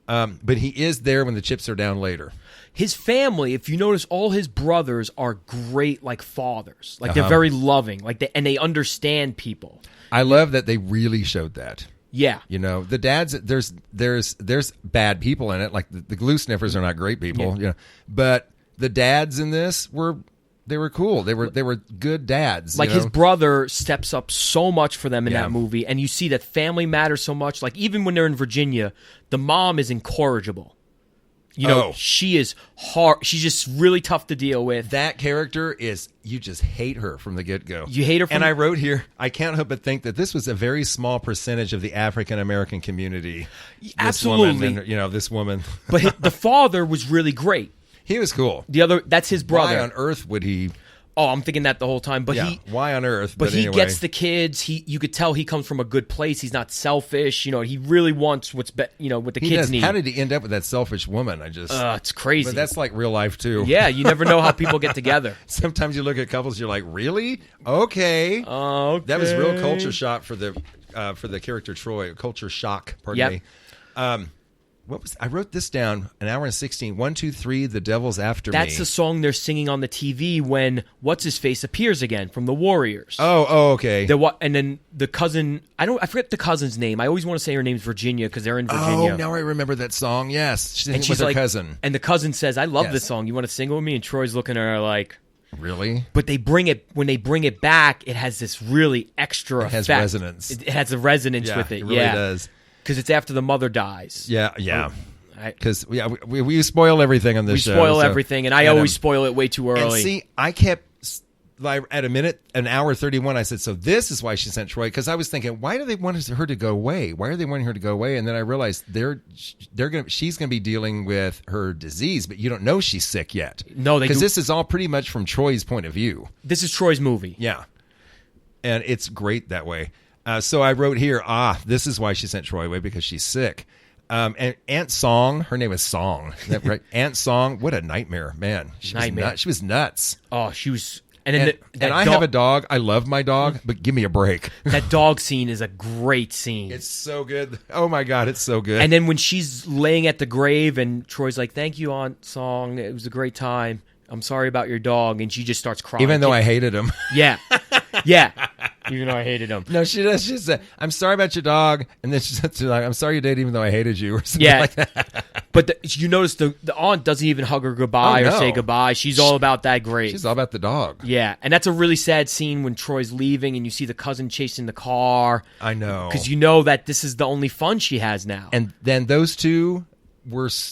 But he is there when the chips are down later. His family, if you notice, all his brothers are great, like fathers. Like they're very loving, and they understand people. I love that they really showed that. Yeah. The dads, there's bad people in it. Like the glue sniffers are not great people. Yeah. But the dads in this were cool. They were good dads. Like his brother steps up so much for them in that movie, and you see that family matters so much. Like even when they're in Virginia, the mom is incorrigible. She is hard. She's just really tough to deal with. That character is, you just hate her from the get-go. You hate her from... And I wrote here, I can't help but think that this was a very small percentage of the African-American community. Absolutely. This woman. But the father was really great. He was cool. That's his brother. Why on earth would he... Oh, I'm thinking that the whole time. But why on earth? But he anyway. gets the kids. You could tell he comes from a good place. He's not selfish. He really wants what the kids need. How did he end up with that selfish woman? It's crazy. But that's like real life too. Yeah, you never know how people get together. Sometimes you look at couples, you're like, really? Okay. Okay. That was real culture shock for the character Troy. Culture shock. Pardon me. I wrote this down, an hour and 16. 1, 2, 3, The Devil's After Me. That's the song they're singing on the TV when What's-His-Face appears again from the Warriors. Oh, okay. And then the cousin, I forget the cousin's name. I always want to say her name's Virginia because they're in Virginia. Oh, now I remember that song. Yes. She's her like, cousin. And the cousin says, I love this song. You want to sing it with me? And Troy's looking at her like... Really? But when they bring it back, it has this really extra effect. It has resonance. It has a resonance with it. It really does. Because it's after the mother dies. Yeah. Because we spoil everything on this show. We spoil everything, and I always spoil it way too early. And see, I kept, at an hour 31, I said, so this is why she sent Troy. Because I was thinking, why do they want her to go away? Why are they wanting her to go away? And then I realized she's going to be dealing with her disease, but you don't know she's sick yet. No, because this is all pretty much from Troy's point of view. This is Troy's movie. Yeah. And it's great that way. So I wrote here, this is why she sent Troy away, because she's sick. And Aunt Song, her name is Song, right? Aunt Song, what a nightmare, man. She was nuts. Oh, she was... And I have a dog. I love my dog, but give me a break. That dog scene is a great scene. It's so good. Oh, my God, it's so good. And then when she's laying at the grave and Troy's like, thank you, Aunt Song. It was a great time. I'm sorry about your dog. And she just starts crying. Even though I hated him. Yeah. Yeah. Even though I hated him. No, she does. She said, I'm sorry about your dog. And then she said, I'm sorry you did, even though I hated you. Or something like that. But you notice the aunt doesn't even hug her goodbye or say goodbye. She's all about that grave. She's all about the dog. Yeah. And that's a really sad scene when Troy's leaving and you see the cousin chasing the car. I know. Because you know that this is the only fun she has now. And then those two...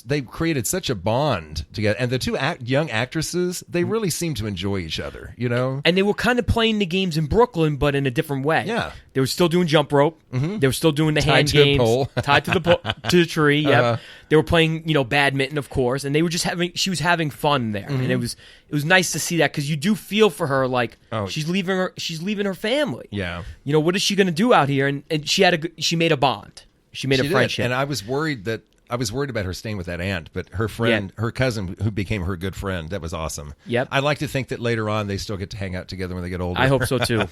they created such a bond together, and the two young actresses, they really seem to enjoy each other, and they were kind of playing the games in Brooklyn, but in a different way. Yeah, they were still doing jump rope. Mm-hmm. They were still doing the hand games, tied to the tree. Yeah, they were playing badminton, of course, and they were just she was having fun there, and it was nice to see that because you do feel for her, like she's leaving her family. Yeah, what is she going to do out here? And she made a bond. She made a friendship, and I was worried about her staying with that aunt, but her friend, her cousin, who became her good friend, that was awesome. Yep. I like to think that later on they still get to hang out together when they get older. I hope so too.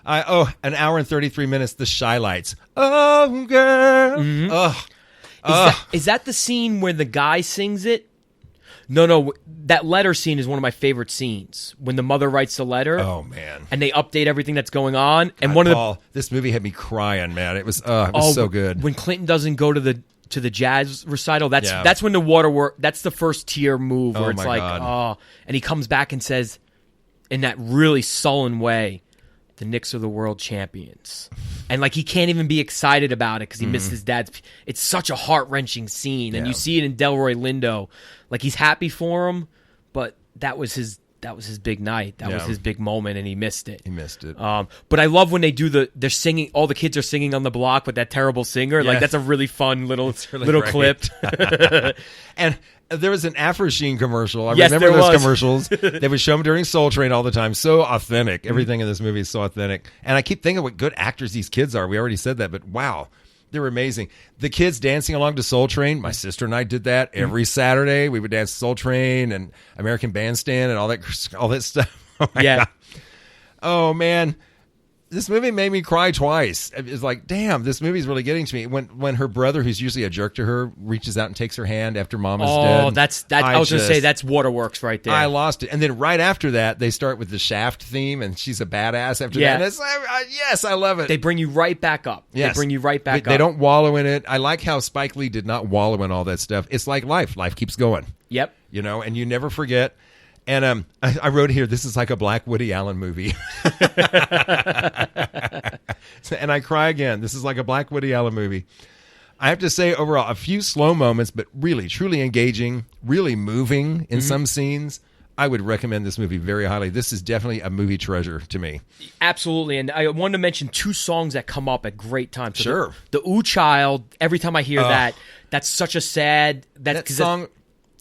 An hour and 33 minutes, the Shy Lights. Oh, girl. Mm-hmm. Is that the scene where the guy sings it? No. That letter scene is one of my favorite scenes. When the mother writes the letter. Oh, man. And they update everything that's going on. And Paul, this movie had me crying, man. It was so good. When Clinton doesn't go to the jazz recital, that's when the waterwork. That's the first tear move where it's like, God. And he comes back and says, in that really sullen way, the Knicks are the world champions. And like he can't even be excited about it because he missed his dad's. It's such a heart-wrenching scene, and you see it in Delroy Lindo. Like he's happy for him, but that was his big night. That was his big moment, and he missed it. But I love when they do they're singing. All the kids are singing on the block with that terrible singer. Yeah. Like that's a really fun little clip. And there was an Afro-Sheen commercial. I remember those commercials. They would show them during Soul Train all the time. So authentic. Everything in this movie is so authentic. And I keep thinking what good actors these kids are. We already said that, but wow. They're amazing. The kids dancing along to Soul Train. My sister and I did that every Saturday. We would dance Soul Train and American Bandstand and all that stuff. Oh, God. Oh, man. This movie made me cry twice. It's like, damn, this movie's really getting to me. When her brother, who's usually a jerk to her, reaches out and takes her hand after Mama's dead. Oh, I was going to say, that's Waterworks right there. I lost it. And then right after that, they start with the Shaft theme, and she's a badass after that. And it's, yes, I love it. They bring you right back up. Yes. They bring you right back up. They don't wallow in it. I like how Spike Lee did not wallow in all that stuff. It's like life. Life keeps going. Yep. And you never forget. And I wrote here, this is like a Black Woody Allen movie. And I cry again. This is like a Black Woody Allen movie. I have to say, overall, a few slow moments, but really, truly engaging, really moving in some scenes. I would recommend this movie very highly. This is definitely a movie treasure to me. Absolutely. And I wanted to mention two songs that come up at great times. So sure. The Ooh Child, every time I hear that's such a sad... That song...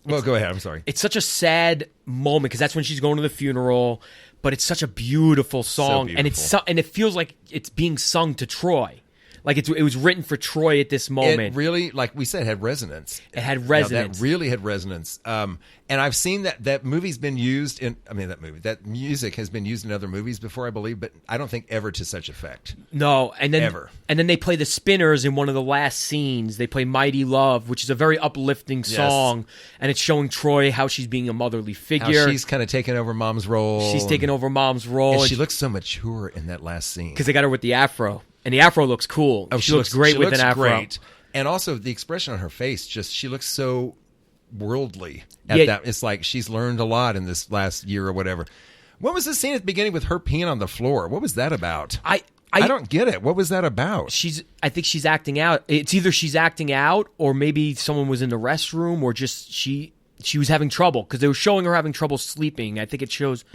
Well, go ahead. I'm sorry. It's such a sad moment because that's when she's going to the funeral, but it's such a beautiful song, so beautiful. and it feels like it's being sung to Troy, like it was written for Troy at this moment. It really, like we said, had resonance. It had resonance. That really had resonance. And I've seen that movie's been used in. I mean, that music has been used in other movies before, I believe, but I don't think ever to such effect. No, and then ever. And then they play the Spinners in one of the last scenes. They play "Mighty Love," which is a very uplifting song, and it's showing Troy how she's being a motherly figure. How she's kind of taking over Mom's role. She's taking over Mom's role, and she looks so mature in that last scene because they got her with the afro, and the afro looks cool. Oh, she looks great with an afro. Great. And also the expression on her face, she looks so worldly at that. It's like she's learned a lot in this last year or whatever. What was the scene at the beginning with her peeing on the floor? What was that about? I don't get it. What was that about? I think she's acting out. It's either she's acting out or maybe someone was in the restroom or just she was having trouble because they were showing her having trouble sleeping. I think it shows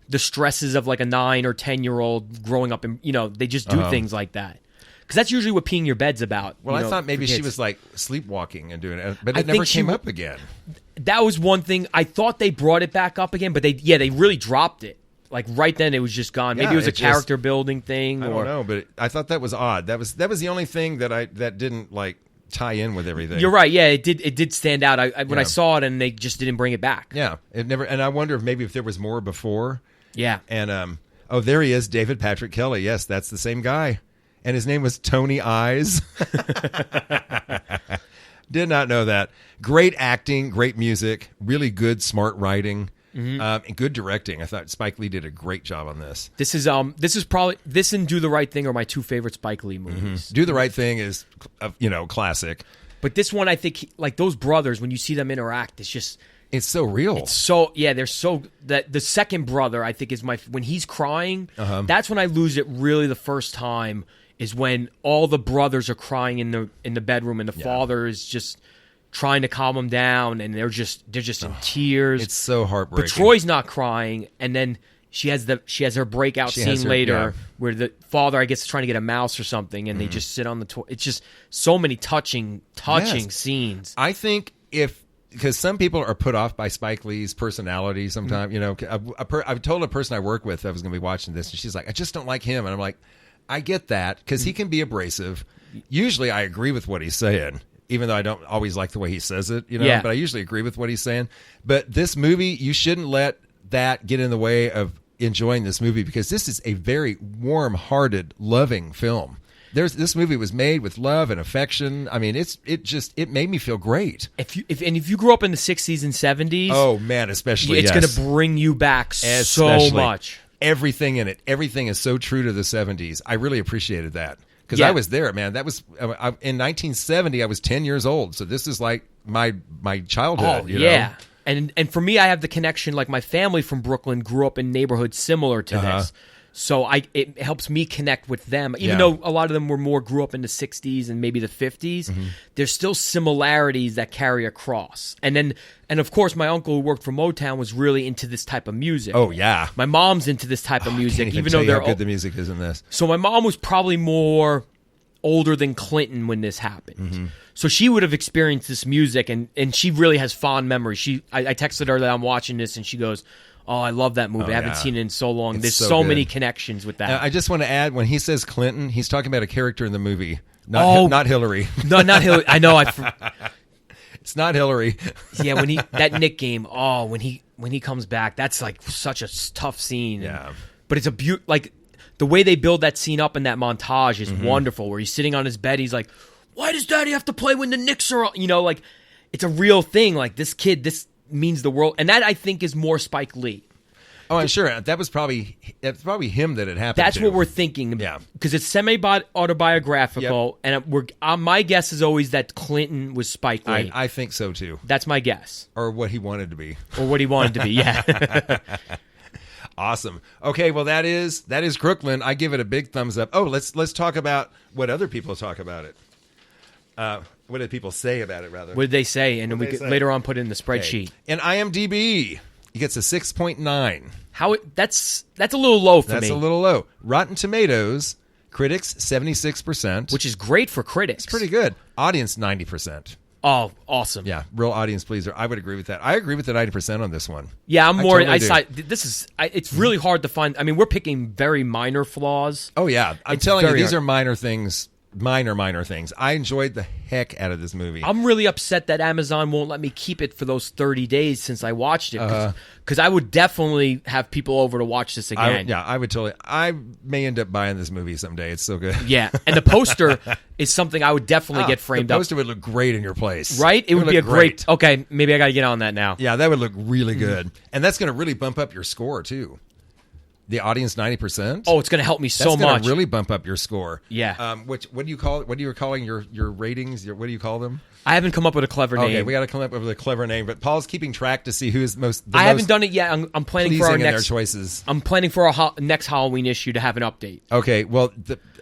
the stresses of like a 9 or 10-year-old growing up and they just do things like that. Because that's usually what peeing your bed's about. Well, I thought maybe she was like sleepwalking and doing it, but it never came up again. That was one thing. I thought they brought it back up again, but they really dropped it. Like right then, it was just gone. Maybe it was a character building thing. I don't know, but I thought that was odd. That was the only thing that didn't like tie in with everything. You're right. Yeah, it did stand out. When I saw it, and they just didn't bring it back. Yeah, it never. And I wonder if there was more before. Yeah. And there he is, David Patrick Kelly. Yes, that's the same guy. And his name was Tony Eyes. Did not know that. Great acting, great music, really good, smart writing, and good directing. I thought Spike Lee did a great job on this. This is probably this and Do the Right Thing are my two favorite Spike Lee movies. Do the Right Thing is, classic. But this one, I think, like those brothers, when you see them interact, it's so real. It's so they're so that the second brother, I think, is when he's crying. That's when I lose it really the first time. Is when all the brothers are crying in the bedroom and the father is just trying to calm them down and they're just in tears. It's so heartbreaking. But Troy's not crying, and then she has her breakout scene later where the father, I guess, is trying to get a mouse or something, and they just sit on the toilet. It's just so many touching scenes. I think because some people are put off by Spike Lee's personality sometimes. I've told a person I work with I was going to be watching this, and she's like, I just don't like him. And I'm like, I get that because he can be abrasive. Usually I agree with what he's saying, even though I don't always like the way he says it, but I usually agree with what he's saying. But this movie, you shouldn't let that get in the way of enjoying this movie because this is a very warm-hearted, loving film. This movie was made with love and affection. I mean, it made me feel great. If you grew up in the 60s and 70s, oh man, especially it's going to bring you back so much. Everything in it, everything is so true to the 70s. I really appreciated that because I was there, man. That was in 1970. I was 10 years old, so this is like my childhood. Oh you yeah. know? And for me, I have the connection. Like my family from Brooklyn grew up in neighborhoods similar to this, so it helps me connect with them. Even though a lot of them grew up in the 60s and maybe the 50s, there's still similarities that carry across. And of course, my uncle who worked for Motown was really into this type of music. Oh yeah, my mom's into this type of music, even though how good the music is in this. So my mom was probably more older than Clinton when this happened. So she would have experienced this music, and she really has fond memories. I texted her that I'm watching this, and she goes, "Oh, I love that movie. I haven't seen it in so long." There's so many connections with that. I just want to add, when he says Clinton, he's talking about a character in the movie, not Hillary. No, not Hillary. I know. It's not Hillary. Yeah, that Nick game. Oh, when he comes back, that's like such a tough scene. Yeah, but it's like the way they build that scene up in that montage is wonderful. Where he's sitting on his bed, he's like, "Why does Daddy have to play when the Knicks are?" Like it's a real thing. Like this kid, this means the world, and that I think is more Spike Lee. Oh, I'm sure that's probably him that it happened. That's what we're thinking. Yeah, because it's semi-autobiographical, and my guess is always that Clinton was Spike Lee. I think so too. That's my guess, or what he wanted to be, Yeah. Awesome. Okay, well that is Crooklyn. I give it a big thumbs up. Oh, let's talk about what other people talk about it. What did people say about it, rather? What did they say? And then we could later on put it in the spreadsheet. And IMDb, he gets a 6.9. That's a little low for me. That's a little low. Rotten Tomatoes, critics 76%. Which is great for critics. It's pretty good. Audience 90%. Oh, awesome. Yeah, real audience pleaser. I would agree with that. I agree with the 90% on this one. Yeah, I'm more... it's really hard to find... I mean, we're picking very minor flaws. Oh, yeah. I'm telling you, these are minor things... Minor things. I enjoyed the heck out of this movie. I'm really upset that Amazon won't let me keep it for those 30 days since I watched it. Because I would definitely have people over to watch this again. I would totally. I may end up buying this movie someday. It's so good. Yeah, and the poster is something I would definitely get framed up. The poster would look great in your place. Right? It would be a great... Okay, maybe I got to get on that now. Yeah, that would look really good. And that's going to really bump up your score, too. The audience 90%. Oh, it's going to help me so much. That's going to really bump up your score. Yeah. What do you call it? What are you calling your ratings? What do you call them? I haven't come up with a clever name. Okay, we got to come up with a clever name. But Paul's keeping track to see who's most. I haven't done it yet. I'm planning for our next choices. I'm planning for our next Halloween issue to have an update. Okay. Well,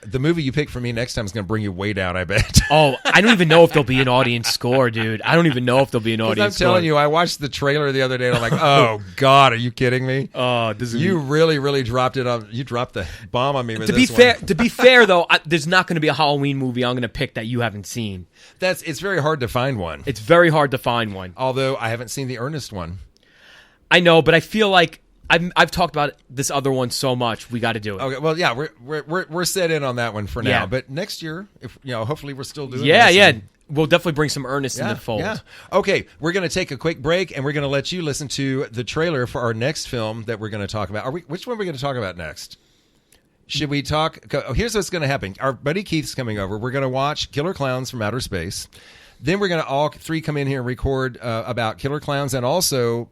the movie you pick for me next time is going to bring you way down, I bet. Oh, I don't even know if the'll be an audience score, dude. I don't even know if there'll be an audience score. I'm telling you, I watched the trailer the other day and I'm like, oh, God, are you kidding me? Oh, you really dropped it on. You dropped the bomb on me with this one. To be fair, though, there's not going to be a Halloween movie I'm going to pick that you haven't seen. It's very hard to find one. It's very hard to find one. Although I haven't seen the Ernest one. I know, but I feel like I've talked about this other one so much. We got to do it. Okay, well, yeah, we're set in on that one for now. Yeah. But next year, if hopefully we're still doing. Yeah. We'll definitely bring some Ernest in the fold. Yeah. Okay, we're going to take a quick break, and we're going to let you listen to the trailer for our next film that we're going to talk about. Which one are we going to talk about next? Should we talk? Here's what's going to happen. Our buddy Keith's coming over. We're going to watch Killer Klowns from Outer Space. Then we're going to all three come in here and record about Killer Klowns and also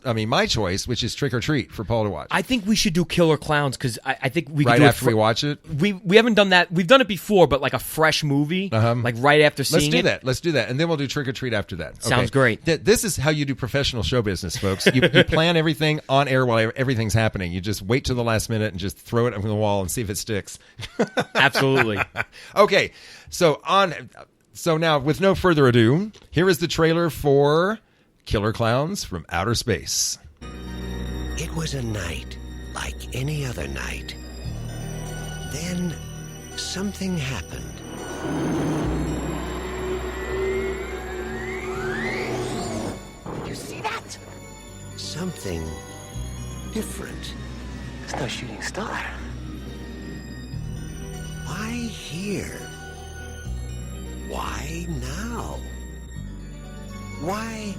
my choice, which is Trick or Treat for Paul to watch. I think we should do Killer Klowns because I think we could do after we watch it. We haven't done that. We've done it before, but like a fresh movie, like right after seeing it. Let's do that, and then we'll do Trick or Treat after that. Okay? Sounds great. This is how you do professional show business, folks. You plan everything on air while everything's happening. You just wait till the last minute and just throw it over the wall and see if it sticks. Absolutely. Okay, So now, with no further ado, here is the trailer for Killer Klowns from Outer Space. It was a night like any other night. Then something happened. You see that? Something different. It's no shooting star. Why here? Why now? Why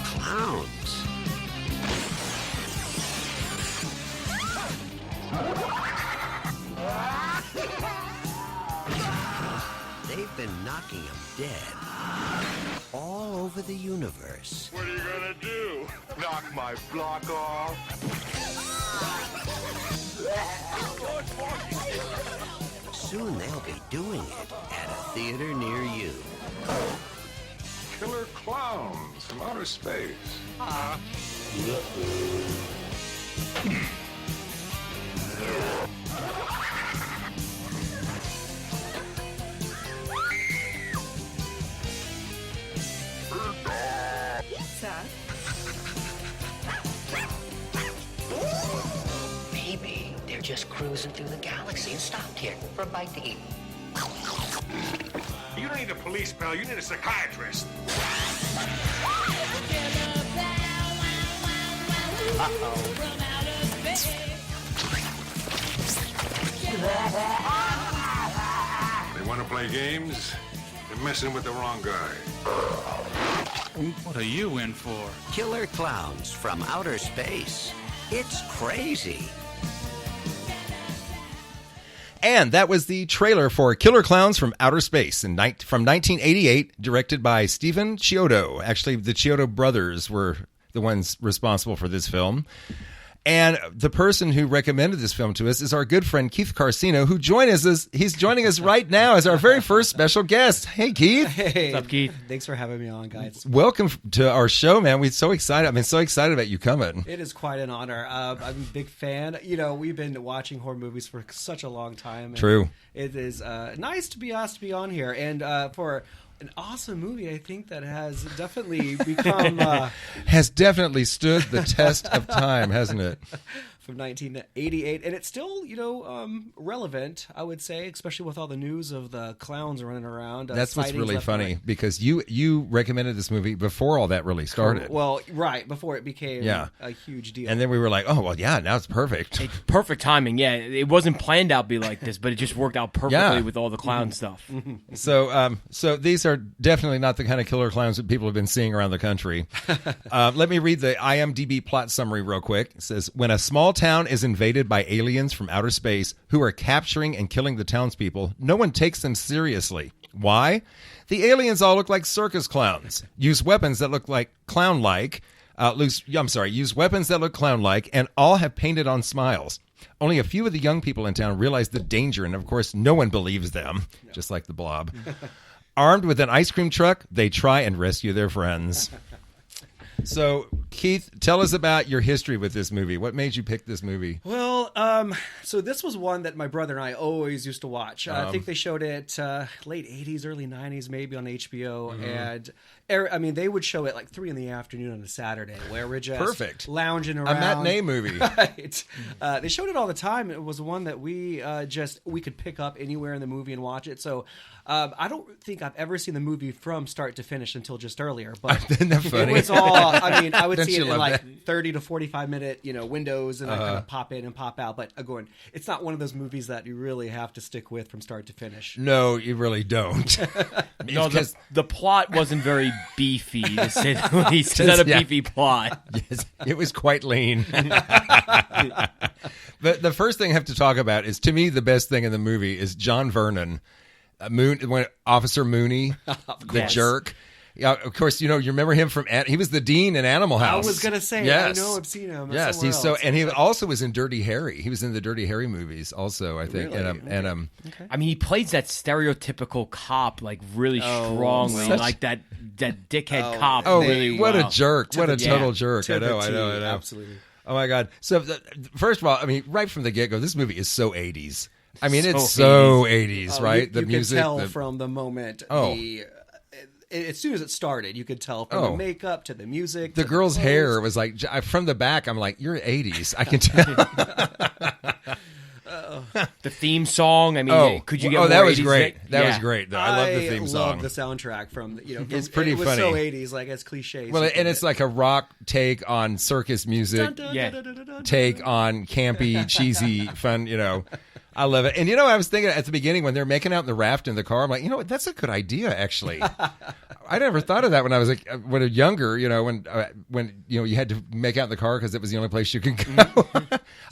clowns? been knocking them dead all over the universe. What are you gonna do? Knock my block off? Soon they'll be doing it at a theater near you. Killer Clowns from Outer Space. Maybe they're just cruising through the galaxy and stopped here for a bite to eat. You don't need a police pal, you need a psychiatrist. They want to play games? They're messing with the wrong guy. What are you in for? Killer Clowns from Outer Space. It's crazy. And that was the trailer for Killer Clowns from Outer Space from 1988, directed by Stephen Chiodo. Actually, the Chiodo brothers were the ones responsible for this film. And the person who recommended this film to us is our good friend Keith Carcino, who joins us. He's joining us right now as our very first special guest. Hey, Keith. Hey. What's up, Keith? Thanks for having me on, guys. Welcome to our show, man. We're so excited. I've been so excited about you coming. It is quite an honor. I'm a big fan. You know, we've been watching horror movies for such a long time. And True. It is nice to be asked to be on here. And for an awesome movie, I think, that has definitely become... has definitely stood the test of time, hasn't it? From 1988, and it's still, relevant, I would say, especially with all the news of the clowns running around. That's what's really funny, because you recommended this movie before all that really started. Well, right, before it became a huge deal. And then we were like, oh, well, yeah, now it's perfect. Perfect timing, yeah. It wasn't planned out to be like this, but it just worked out perfectly with all the clown stuff. So these are definitely not the kind of killer clowns that people have been seeing around the country. Let me read the IMDb plot summary real quick. It says, when a small town is invaded by aliens from outer space who are capturing and killing the townspeople, no one takes them seriously. Why? The aliens all look like circus clowns, use weapons that look like clown-like, use weapons that look clown-like, and all have painted on smiles. Only a few of the young people in town realize the danger, and of course, no one believes them, just like the Blob. Armed with an ice cream truck, they try and rescue their friends. So, Keith, tell us about your history with this movie. What made you pick this movie? Well, so this was one that my brother and I always used to watch. I think they showed it late 80s, early 90s, maybe on HBO. And, they would show it like 3 in the afternoon on a Saturday where we're just lounging around. A matinee movie. Right. They showed it all the time. It was one that we could pick up anywhere in the movie and watch it. So I don't think I've ever seen the movie from start to finish until just earlier. But isn't that funny? It was all, I would see it in like 30 to 45 minute, windows, and I kind of pop in and pop out. But again, it's not one of those movies that you really have to stick with from start to finish. No, you really don't. No, the plot wasn't very beefy, to say the least. It's not a beefy plot. Yes, it was quite lean. But the first thing I have to talk about is, to me, the best thing in the movie is John Vernon, Officer Mooney, the jerk. Yeah, of course, you remember him from. He was the dean in Animal House. I was gonna say, yes. I know I've seen him. Yes, he's so, and he also was in Dirty Harry. He was in the Dirty Harry movies, also, I think. Really? And he plays that stereotypical cop like really strongly, like that dickhead cop. Oh, really what well. A jerk! What a total jerk! I know. Absolutely. Oh my God! So first of all, right from the get-go, this movie is so 80s. It's So so 80s, right? The music. You can tell from the moment as soon as it started, you could tell from the makeup to the music. The girl's hair was like, from the back, I'm like, you're 80s. I can tell. The theme song, could you get more that was 80s great. That was great, though. I love the theme song. I love the soundtrack from it's pretty it was funny. So 80s, like as cliche. Well, and it's like a rock take on circus music, take on campy, cheesy, fun, I love it. And I was thinking at the beginning when they're making out in the raft in the car, I'm like, that's a good idea, actually. I never thought of that when I was when I was younger. When you had to make out in the car because it was the only place you could go.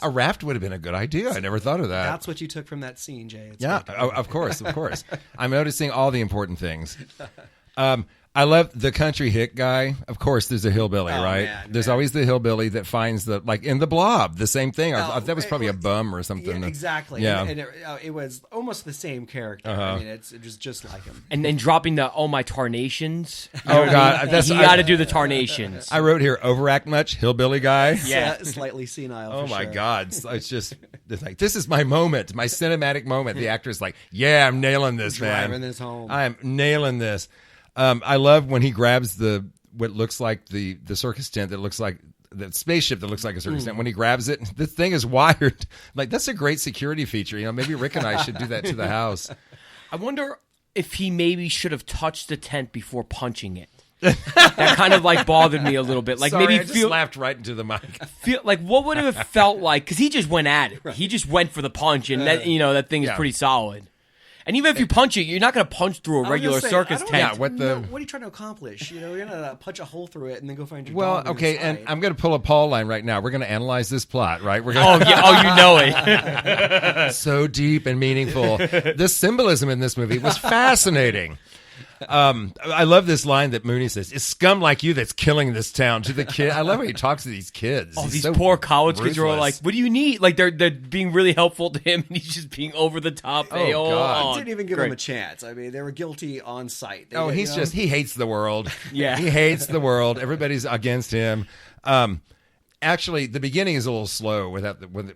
A raft would have been a good idea. I never thought of that. That's what you took from that scene, Jay. It's of course. I'm noticing all the important things. I love the country hick guy. Of course, there's a hillbilly, right? There's always the hillbilly that finds in the Blob, the same thing. That was probably a bum or something. Yeah, exactly. Yeah. And it was almost the same character. I mean, it was just like him. And then dropping the my tarnations. Oh God, you got to do the tarnations. I wrote here, overact much, hillbilly guy. Yeah, slightly senile. Oh my God, it's like this is my moment, my cinematic moment. The actor's like, yeah, I'm nailing this, man. Driving this home. I'm nailing this. I love when he grabs what looks like the circus tent that looks like the spaceship that looks like a circus tent. When he grabs it, the thing is wired. Like, that's a great security feature. Maybe Rick and I should do that to the house. I wonder if he maybe should have touched the tent before punching it. That kind of bothered me a little bit. Like, sorry, maybe I just laughed right into the mic. What would it have felt like? Because he just went at it. Right. He just went for the punch, and that thing is pretty solid. And even if you punch it, you're not going to punch through a regular circus tent. Yeah, what are you trying to accomplish? You're going to punch a hole through it and then go find your dog. Well, okay, and I'm going to pull a Paul line right now. We're going to analyze this plot, right? We're going you know it. So deep and meaningful. The symbolism in this movie was fascinating. I love this line that Mooney says, "It's scum like you that's killing this town." To the kid, I love how he talks to these kids. Oh, He's these so poor college kids are all ruthless. like, "What do you need?" Like they're being really helpful to him, and he's just being over the top. Oh, God. He didn't even give them a chance. I mean, they were guilty on sight. He hates the world. Yeah, he hates the world. Everybody's against him. Actually, the beginning is a little slow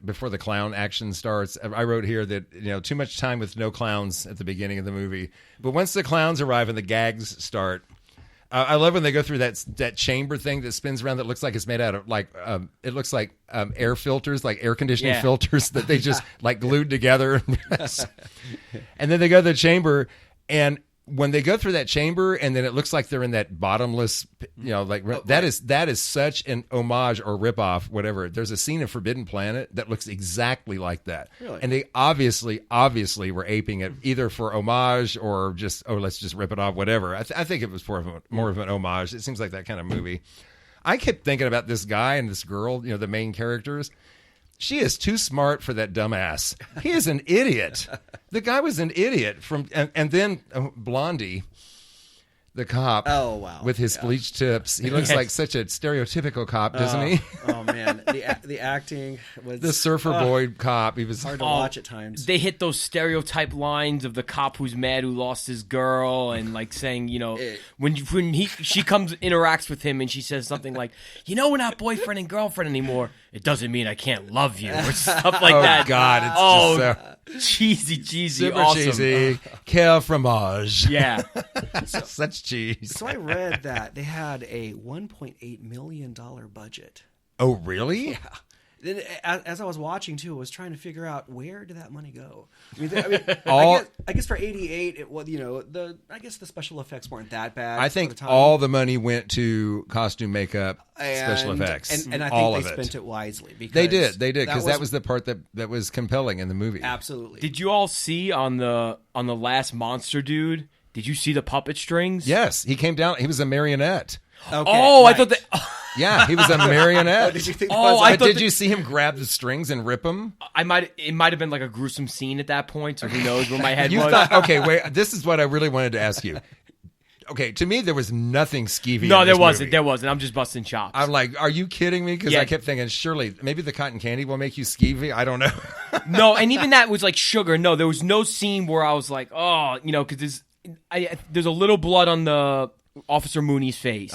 before the clown action starts. I wrote here that too much time with no clowns at the beginning of the movie, but once the clowns arrive and the gags start, I love when they go through that chamber thing that spins around that looks like it's made out of it looks like air filters, like air conditioning filters that they just glued together, and then they go to the chamber and. When they go through that chamber and then it looks like they're in that bottomless, that is such an homage or ripoff, whatever. There's a scene in Forbidden Planet that looks exactly like that. Really? And they obviously were aping it either for homage or just, let's just rip it off, whatever. I think it was more of an homage. It seems like that kind of movie. I kept thinking about this guy and this girl, the main characters. She is too smart for that dumbass. He is an idiot. The guy was an idiot and then Blondie, the cop. Oh, wow. With his bleached tips. He looks like such a stereotypical cop, doesn't he? Oh man, the acting was the surfer boy cop. He was hard to watch at times. They hit those stereotype lines of the cop who's mad who lost his girl and saying, when she interacts with him and she says something like, we're not boyfriend and girlfriend anymore. It doesn't mean I can't love you or stuff like that. Oh God, it's cheesy, super awesome. cheesy. Quel fromage. Yeah. Such cheese. So I read that they had a $1.8 million budget. Oh, really? Yeah. Then, as I was watching too, I was trying to figure out where did that money go. I guess for '88, it was the special effects weren't that bad. I think all the money went to costume, makeup, special and, effects, and I think they spent it wisely. Because they did because that was the part that was compelling in the movie. Absolutely. Did you all see on the last monster dude? Did you see the puppet strings? Yes, he came down. He was a marionette. Okay, I thought that. Yeah, he was a marionette. Did you think? Did you see him grab the strings and rip them? It might have been like a gruesome scene at that point. So who knows where my head was? Okay, wait. This is what I really wanted to ask you. Okay, to me there was nothing skeevy. No, in there this wasn't. movie. There wasn't. I'm just busting chops. I'm like, are you kidding me? Because I kept thinking, surely maybe the cotton candy will make you skeevy. I don't know. No, and even that was like sugar. No, there was no scene where I was like, because there's a little blood on the Officer Mooney's face.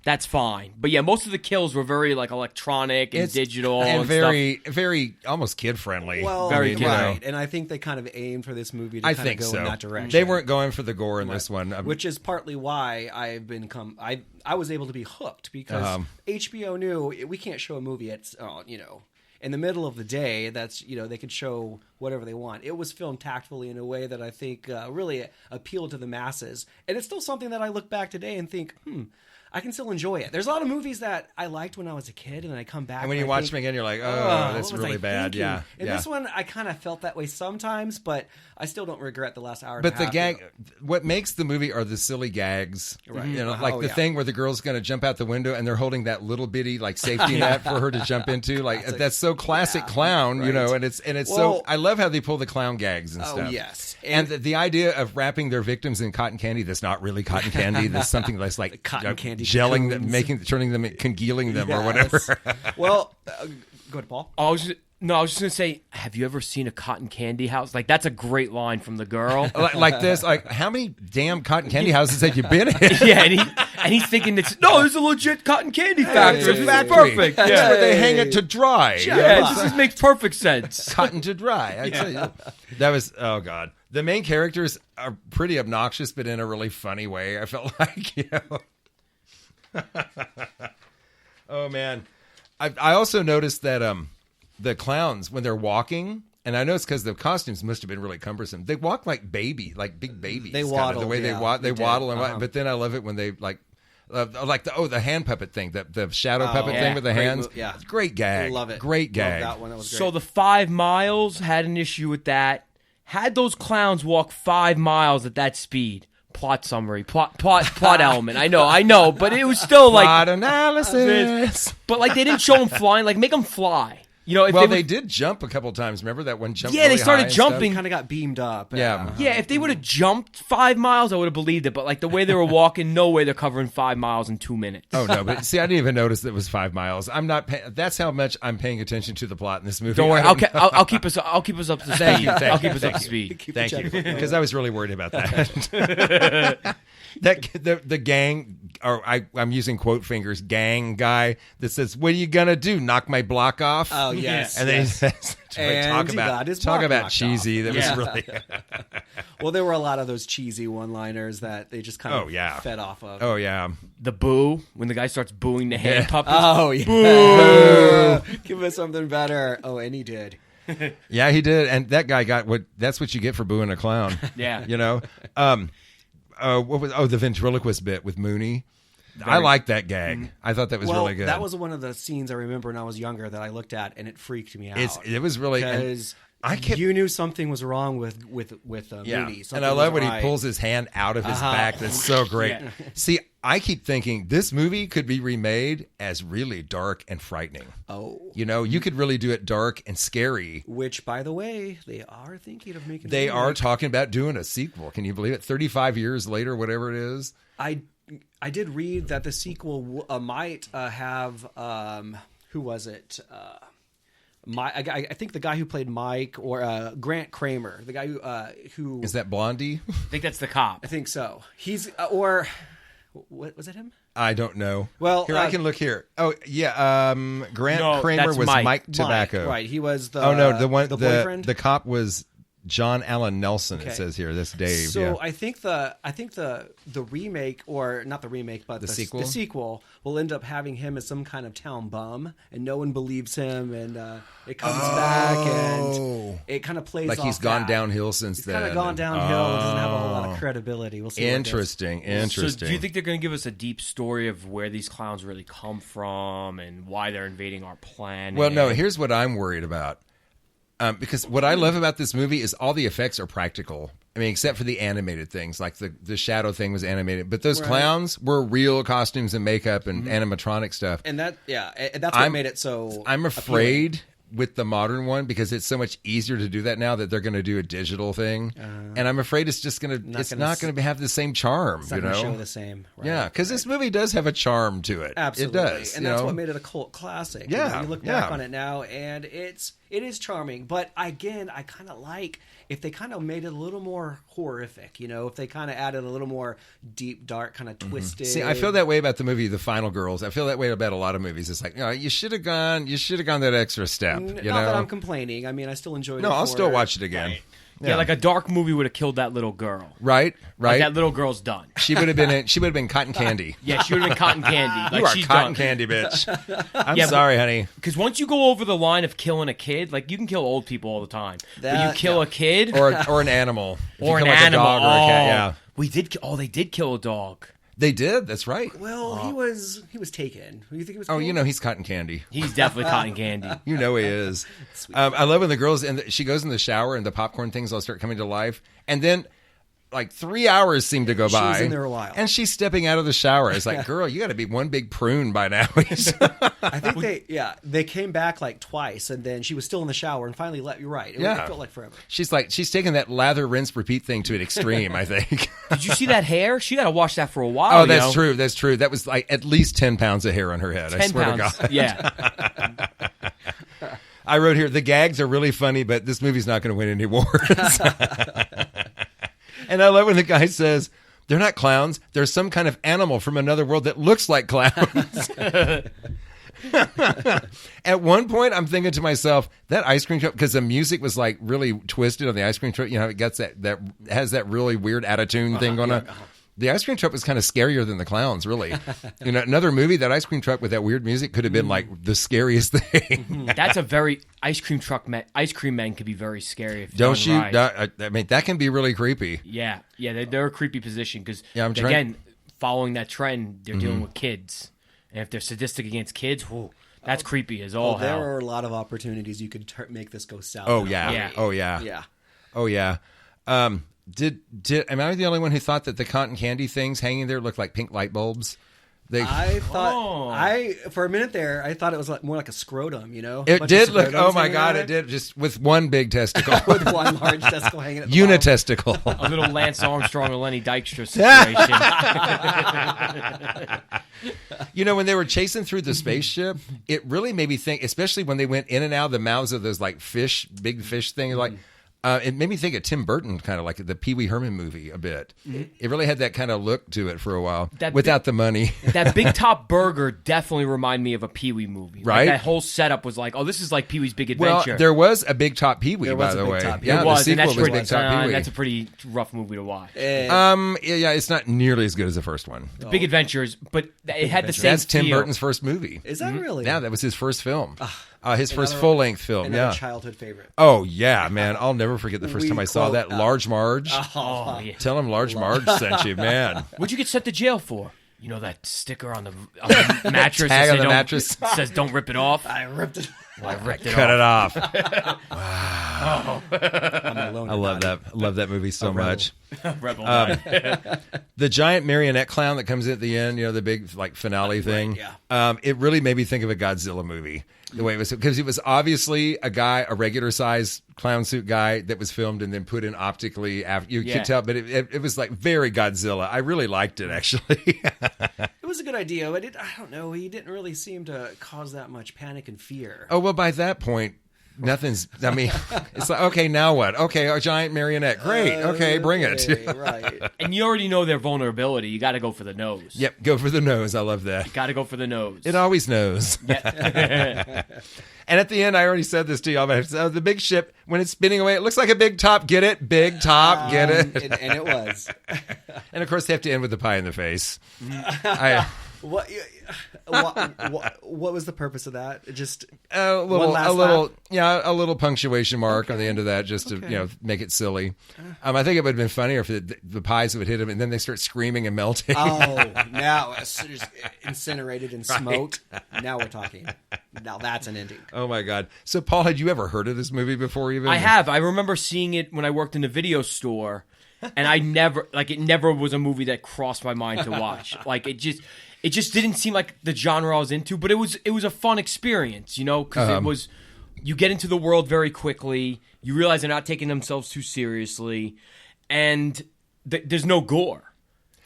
That's fine. But yeah, most of the kills were very electronic and digital and very, very almost kid friendly. Well, very right. And I think they kind of aimed for this movie to kind of go in that direction. They weren't going for the gore in this one, which is partly why I was able to be hooked because HBO knew we can't show a movie at in the middle of the day. That's they could show whatever they want. It was filmed tactfully in a way that I think really appealed to the masses, and it's still something that I look back today and think, I can still enjoy it. There's a lot of movies that I liked when I was a kid, and then I come back. And when you watch them again, you're like, oh, that's really bad. Thinking? Yeah. And this one, I kind of felt that way sometimes, but I still don't regret the last hour. But the gag, what makes the movie are the silly gags. Right. You know, like the thing where the girl's going to jump out the window and they're holding that little bitty like safety net for her to jump into. Like that's so classic clown, you know, and it's so. I love how they pull the clown gags and stuff. Oh yes, and the idea of wrapping their victims in cotton candy that's not really cotton candy. That's something that's like cotton candy, gelling them, turning them, congealing them, or whatever. Well, go ahead, Paul. I was just gonna say, have you ever seen a cotton candy house? Like that's a great line from the girl. like this, like how many damn cotton candy houses have you been in? Yeah, and he's thinking it's a legit cotton candy factory. It's a factory. Perfect. That's where they hang it to dry. Yeah, this makes perfect sense. Cotton to dry. That was God. The main characters are pretty obnoxious, but in a really funny way. I felt like, you know. Oh man, I also noticed that the clowns when they're walking, and I know it's because the costumes must have been really cumbersome. They walk like big babies. They waddle the way they waddle, and but then I love it when they like the hand puppet thing, the shadow puppet thing with the hands. Great gag. Love it. Great gag. Love that one. That was great. So the 5 miles had an issue with that. Had those clowns walk 5 miles at that speed. Plot summary, plot element. I know, but it was still like plot analysis. But like they didn't show them flying. Like make them fly. You know, if they did jump a couple times. Remember that one jump? Yeah, they started jumping. Kind of got beamed up. Yeah, if they would have jumped 5 miles, I would have believed it. But like the way they were walking, no way they're covering 5 miles in 2 minutes. Oh no! But see, I didn't even notice that it was 5 miles. I'm not. That's how much I'm paying attention to the plot in this movie. Don't worry. I'll keep us up to speed. I'll keep us up to speed. Thank you. Because I was really worried about that. The gang, or I'm using quote fingers, gang guy that says, "What are you gonna do? Knock my block off?" Oh yes, and then he says, "Talk about cheesy." That was really. Well, there were a lot of those cheesy one-liners that they just kind of fed off of. Oh yeah, the boo when the guy starts booing the hand puppets. Oh yeah, boo! Give us something better. Oh, and he did. Yeah, he did, and that guy got what. That's what you get for booing a clown. Yeah, you know. What was the ventriloquist bit with Mooney? I like that gag. I thought that was really good. That was one of the scenes I remember when I was younger that I looked at and it freaked me out. It was really because you knew something was wrong with Mooney. And I love when he pulls his hand out of his back. That's so great. Yeah. See, I keep thinking this movie could be remade as really dark and frightening. Oh, you know, you could really do it dark and scary. Which, by the way, they are thinking of making. They are talking about doing a sequel. Can you believe it? 35 years later, whatever it is. I did read that the sequel might have who was it? I think the guy who played Mike or Grant Kramer, the guy who is that Blondie? I think that's the cop. I think so. He's or what was it him? I don't know. Well, here I can look here. Oh yeah, Grant Kramer was Mike Tobacco. Right, he was the. Oh no, the boyfriend. The cop was John Allen Nelson. It says here. That's Dave. So I think the remake, or not the remake, but the sequel will end up having him as some kind of town bum, and no one believes him, and it comes back, and it kind of plays like off he's gone that. downhill since he's then. Kind of gone downhill. Doesn't have a whole lot of credibility. We'll see. Interesting. So do you think they're going to give us a deep story of where these clowns really come from and why they're invading our planet? Well, no. Here's what I'm worried about. Because what I love about this movie is all the effects are practical. I mean, except for the animated things, like the shadow thing was animated, but those clowns were real costumes and makeup and animatronic stuff. And that's what made it so. I'm afraid with the modern one because it's so much easier to do that now that they're going to do a digital thing, and I'm afraid it's just going to not going to have the same charm. It's not going to show the same. Right? Yeah, because this movie does have a charm to it. Absolutely, it does, and that's what made it a cult classic. Yeah, you look back on it now, and it is charming. But again, I kind of like if they kind of made it a little more horrific. You know, if they kind of added a little more deep, dark, kind of twisted. See, I feel that way about the movie The Final Girls. I feel that way about a lot of movies. It's like, you should have gone that extra step. Not that I'm complaining. I mean, I still enjoyed it. No, I'll still watch it again. Right. Yeah, like a dark movie would have killed that little girl. Right. Like that little girl's done. She would have been cotton candy. Yeah, she would have been cotton candy. Like, you are she's cotton done. candy, bitch. I'm sorry, honey. Because once you go over the line of killing a kid, like you can kill old people all the time, but you kill a kid or an animal, or an like animal, a dog or a cat. Yeah, they did kill a dog. They did. That's right. Well, he was taken. You think he was? Oh, killed? he's cotton candy. He's definitely cotton candy. He is. I love when the girls she goes in the shower and the popcorn things all start coming to life, and then like 3 hours seem to go by. She was in there a while, and she's stepping out of the shower. It's like, girl, you got to be one big prune by now. I think they came back like twice, and then she was still in the shower, and finally let you right. It felt like forever. She's taking that lather, rinse, repeat thing to an extreme. I think. Did you see that hair? She got to wash that for a while. Oh, that's true. That's true. That was like at least 10 pounds of hair on her head. 10 I swear pounds. to God. Yeah. I wrote here, the gags are really funny, but this movie's not going to win any awards. And I love when the guy says, they're not clowns. They're some kind of animal from another world that looks like clowns. At one point, I'm thinking to myself, that ice cream truck, because the music was like really twisted on the ice cream truck. You know, it gets that has that really weird attitude thing going on. The ice cream truck was kind of scarier than the clowns, really. Another movie, that ice cream truck with that weird music could have been like the scariest thing. That's a very ice cream men can be very scary. If Don't you? right. I mean, that can be really creepy. Yeah, they're a creepy position because again, following that trend, they're dealing with kids, and if they're sadistic against kids, that's creepy as all hell. There are a lot of opportunities you could make this go south. Oh yeah. Did am I the only one who thought that the cotton candy things hanging there looked like pink light bulbs? I thought for a minute there, I thought it was more like a scrotum. It did look. Oh my God! It did, just with one big testicle, with one large testicle hanging. At the Unitesticle. A little Lance Armstrong or Lenny Dykstra situation. When they were chasing through the spaceship, it really made me think, especially when they went in and out of the mouths of those like big fish things, like. It made me think of Tim Burton, kind of like the Pee Wee Herman movie a bit. Mm-hmm. It really had that kind of look to it for a while, without the money. That Big Top Burger definitely reminded me of a Pee Wee movie. Right? That whole setup was like, oh, this is like Pee Wee's Big Adventure. Well, there was a Big Top Pee Wee, by the way. Yeah, the sequel was Big Top Pee Wee. That's a pretty rough movie to watch. It's not nearly as good as the first one. The Big Adventures, but it had the same That's Tim feel. Burton's first movie. Is that really? Yeah, that was his first film. His first full-length film. Another childhood favorite. Oh, yeah, man. I'll never forget the first time I saw that. Large Marge. Oh, yeah. Tell him Large Marge sent you, man. What'd you get sent to jail for? That sticker on the mattress. Tag on the mattress. Says don't rip it off. I ripped it. Cut it off. Wow. I'm alone. I love that. I love that movie so much. Rebel. The giant marionette clown that comes in at the end, the big like finale thing. Yeah. It really made me think of a Godzilla movie. The way it was, because it was obviously a regular size clown suit guy that was filmed and then put in optically. You could tell, but it was like very Godzilla. I really liked it, actually. It was a good idea, but I don't know. He didn't really seem to cause that much panic and fear. Oh, well, by that point, nothing's. I mean, it's like, okay, now what? Okay, a giant marionette. Great. Okay, bring it. Right. And you already know their vulnerability. You got to go for the nose. Yep, go for the nose. I love that. You got to go for the nose. It always knows. Yeah. And at the end, I already said this to y'all, but the big ship, when it's spinning away, it looks like a big top. Get it? Big top. Get it? And it was. And of course, they have to end with the pie in the face. What was the purpose of that? Just a little punctuation mark on the end of that, just to make it silly. I think it would have been funnier if the pies would hit them and then they start screaming and melting. Oh, now it's just incinerated and smoked. Right. Now we're talking. Now that's an ending. Oh my God! So Paul, had you ever heard of this movie before? Even I have. I remember seeing it when I worked in the video store, and it never was a movie that crossed my mind to watch. It just didn't seem like the genre I was into, but it was a fun experience, because you get into the world very quickly, you realize they're not taking themselves too seriously, and there's no gore.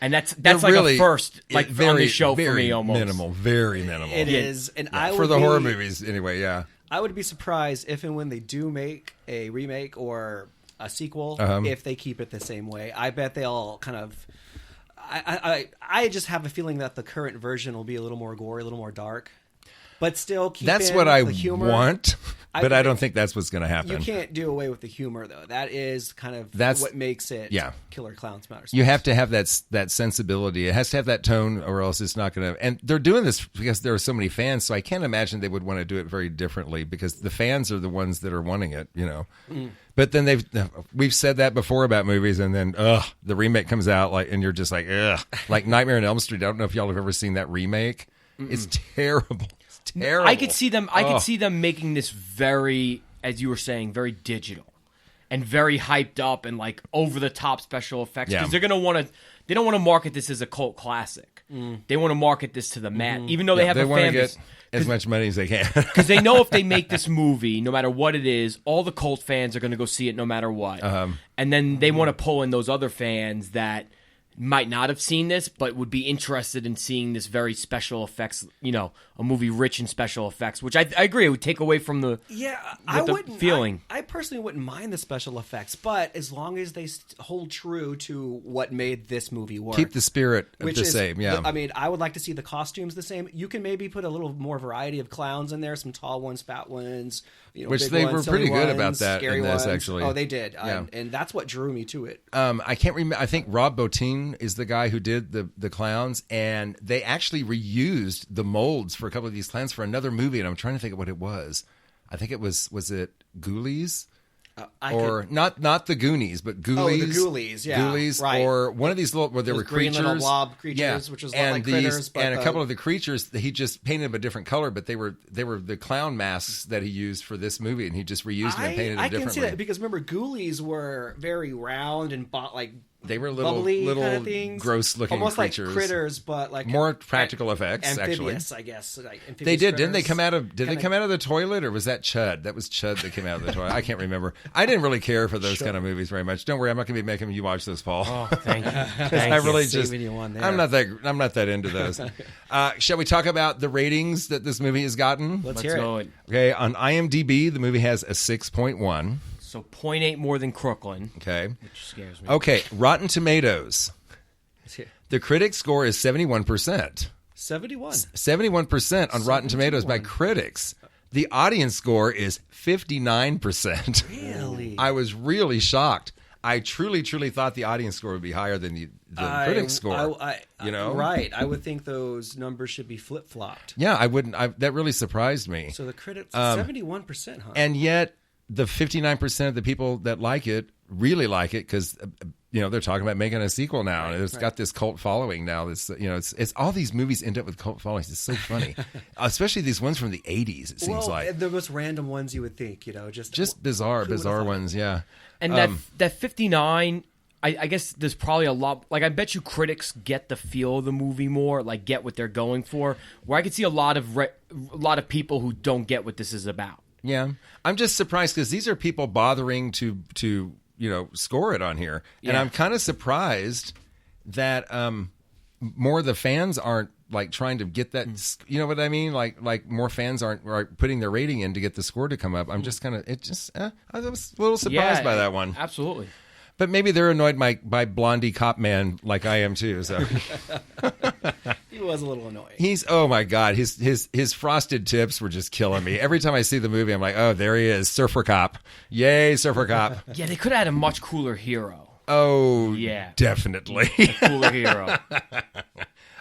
And that's like really, a first, like on the show for me almost. Very minimal. It is, and for the horror movies anyway. Yeah, I would be surprised if and when they do make a remake or a sequel, if they keep it the same way. I bet they'll kind of. I just have a feeling that the current version will be a little more gory, a little more dark. but still keep That's in what I the humor. want, but I don't think that's what's going to happen. You can't do away with the humor, though. That is kind of what makes it Killer Klowns from Outer Space. You have to have that sensibility. It has to have that tone, or else it's not going to. And they're doing this because there are so many fans, so I can't imagine they would want to do it very differently because the fans are the ones that are wanting it, But then we've said that before about movies, and then the remake comes out, and you're just like, like Nightmare on Elm Street. I don't know if y'all have ever seen that remake. It's terrible. It's terrible. I could see them. I could see them making this very, as you were saying, very digital and very hyped up and over the top special effects because they're gonna want to. They don't want to market this as a cult classic. They want to market this to the mass, even though they have a fan base. As much money as they can. Because they know if they make this movie, no matter what it is, all the cult fans are going to go see it no matter what. And then they want to pull in those other fans that might not have seen this, but would be interested in seeing this very special effects, a movie rich in special effects, which I agree, it would take away from the feeling. I personally wouldn't mind the special effects, but as long as they hold true to what made this movie work. Keep the spirit the same, yeah. I mean, I would like to see the costumes the same. You can maybe put a little more variety of clowns in there, some tall ones, fat ones, which they were pretty good about that in this, actually. Oh, they did. Yeah. And that's what drew me to it. I can't remember. I think Rob Bottin is the guy who did the clowns, and they actually reused the molds for a couple of these clowns for another movie, and I'm trying to think of what it was. I think it was it Ghoulies? Not the Goonies, but Ghoulies. Oh, the Ghoulies, yeah. Ghoulies, right. Or one of these little, where there were creatures. Green little blob creatures, which was like critters. But and a couple of the creatures, he just painted them a different color, but they were the clown masks that he used for this movie, and he just reused them and painted them differently. I can see that, because remember, Ghoulies were very round and they were little kind of things, gross-looking almost creatures, like critters, but more practical effects. Amphibious, actually, I guess. They did, didn't they? Come out of they come out of the toilet, or was that Chud? That was Chud that came out of the toilet. I can't remember. I didn't really care for those kind of movies very much. Don't worry, I'm not going to be making you watch those, Paul. Oh, thank you. I really I'm not that into those. Shall we talk about the ratings that this movie has gotten? Let's hear it. Okay, on IMDb, the movie has a 6.1. So 0.8 more than Crooklyn. Okay. Which scares me. Okay, Rotten Tomatoes. The critic score is 71%. 71% on Rotten Tomatoes by critics. The audience score is 59%. Really? I was really shocked. I truly thought the audience score would be higher than the critic score. Right. I would think those numbers should be flip-flopped. Yeah, I wouldn't. That really surprised me. So the critics, 71%, huh? And yet, the 59% of the people that like it really like it because they're talking about making a sequel now, and it's got this cult following now. It's all these movies end up with cult followings. It's so funny, especially these ones from the 80s. It seems like the most random ones you would think, just bizarre ones, yeah. And that 59. I guess there's probably a lot. I bet you critics get the feel of the movie more, get what they're going for. Where I could see a lot of people who don't get what this is about. Yeah, I'm just surprised because these are people bothering to score it on here, and I'm kind of surprised that more of the fans aren't trying to get that. You know what I mean? Like more fans aren't putting their rating in to get the score to come up. I'm just kind of I was a little surprised by that one. Absolutely. But maybe they're annoyed by Blondie Cop Man like I am too. So he was a little annoying. Oh my God, his frosted tips were just killing me. Every time I see the movie, I'm like, oh, there he is, Surfer Cop. Yay, Surfer Cop. Yeah, they could have had a much cooler hero. Oh, yeah, definitely. A cooler hero.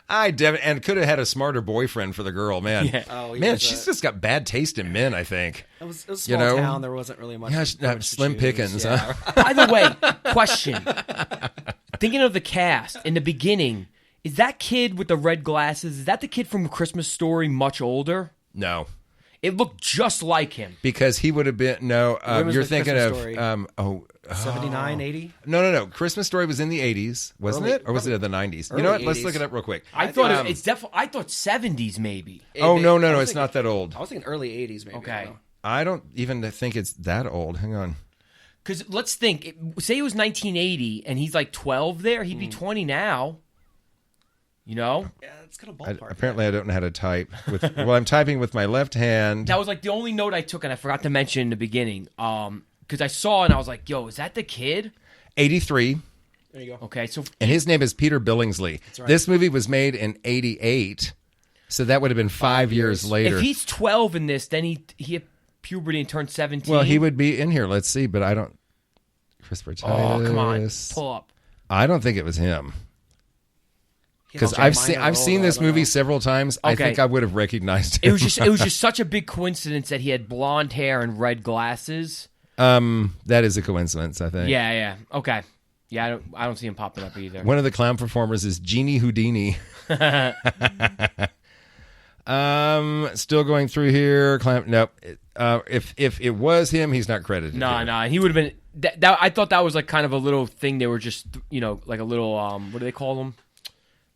And could have had a smarter boyfriend for the girl, man. Yeah. Oh, man, she's just got bad taste in men, I think. It was a small town. There wasn't really much. Yeah, slim pickings, huh? By the way, question. Thinking of the cast, in the beginning, is that kid with the red glasses, is that the kid from Christmas Story much older? No. It looked just like him. Because he would have been, you're thinking of, 79, 80? No. Christmas Story was in the 80s, wasn't it? Or was it in the 90s? You know what? 80s. Let's look it up real quick. I thought I thought 70s maybe. No, it's not that old. I was thinking early 80s maybe. Okay. I don't even think it's that old. Hang on. Because let's think. Say it was 1980 and he's 12 there. He'd be 20 now. Yeah, it's kind of ballpark. Apparently, I don't know how to type. I'm typing with my left hand. That was the only note I took, and I forgot to mention in the beginning. Because I saw it and I was like, yo, is that the kid? 83. There you go. Okay, so... And his name is Peter Billingsley. That's right. This movie was made in 88. So that would have been 5 years later. If he's 12 in this, then he hit puberty and turned 17. Well, he would be in here. Let's see, but I don't. Christopher Titus. Oh, come on, pull up. I don't think it was him. Because I've seen this movie several times. Okay. I think I would have recognized him. It was just such a big coincidence that he had blonde hair and red glasses. That is a coincidence, I think. Yeah. Okay. Yeah, I don't see him popping up either. One of the clown performers is Jeannie Houdini. Still going through here. Nope. If it was him, he's not credited. No. He would have been. That I thought that was like kind of a little thing. They were just like a little what do they call them?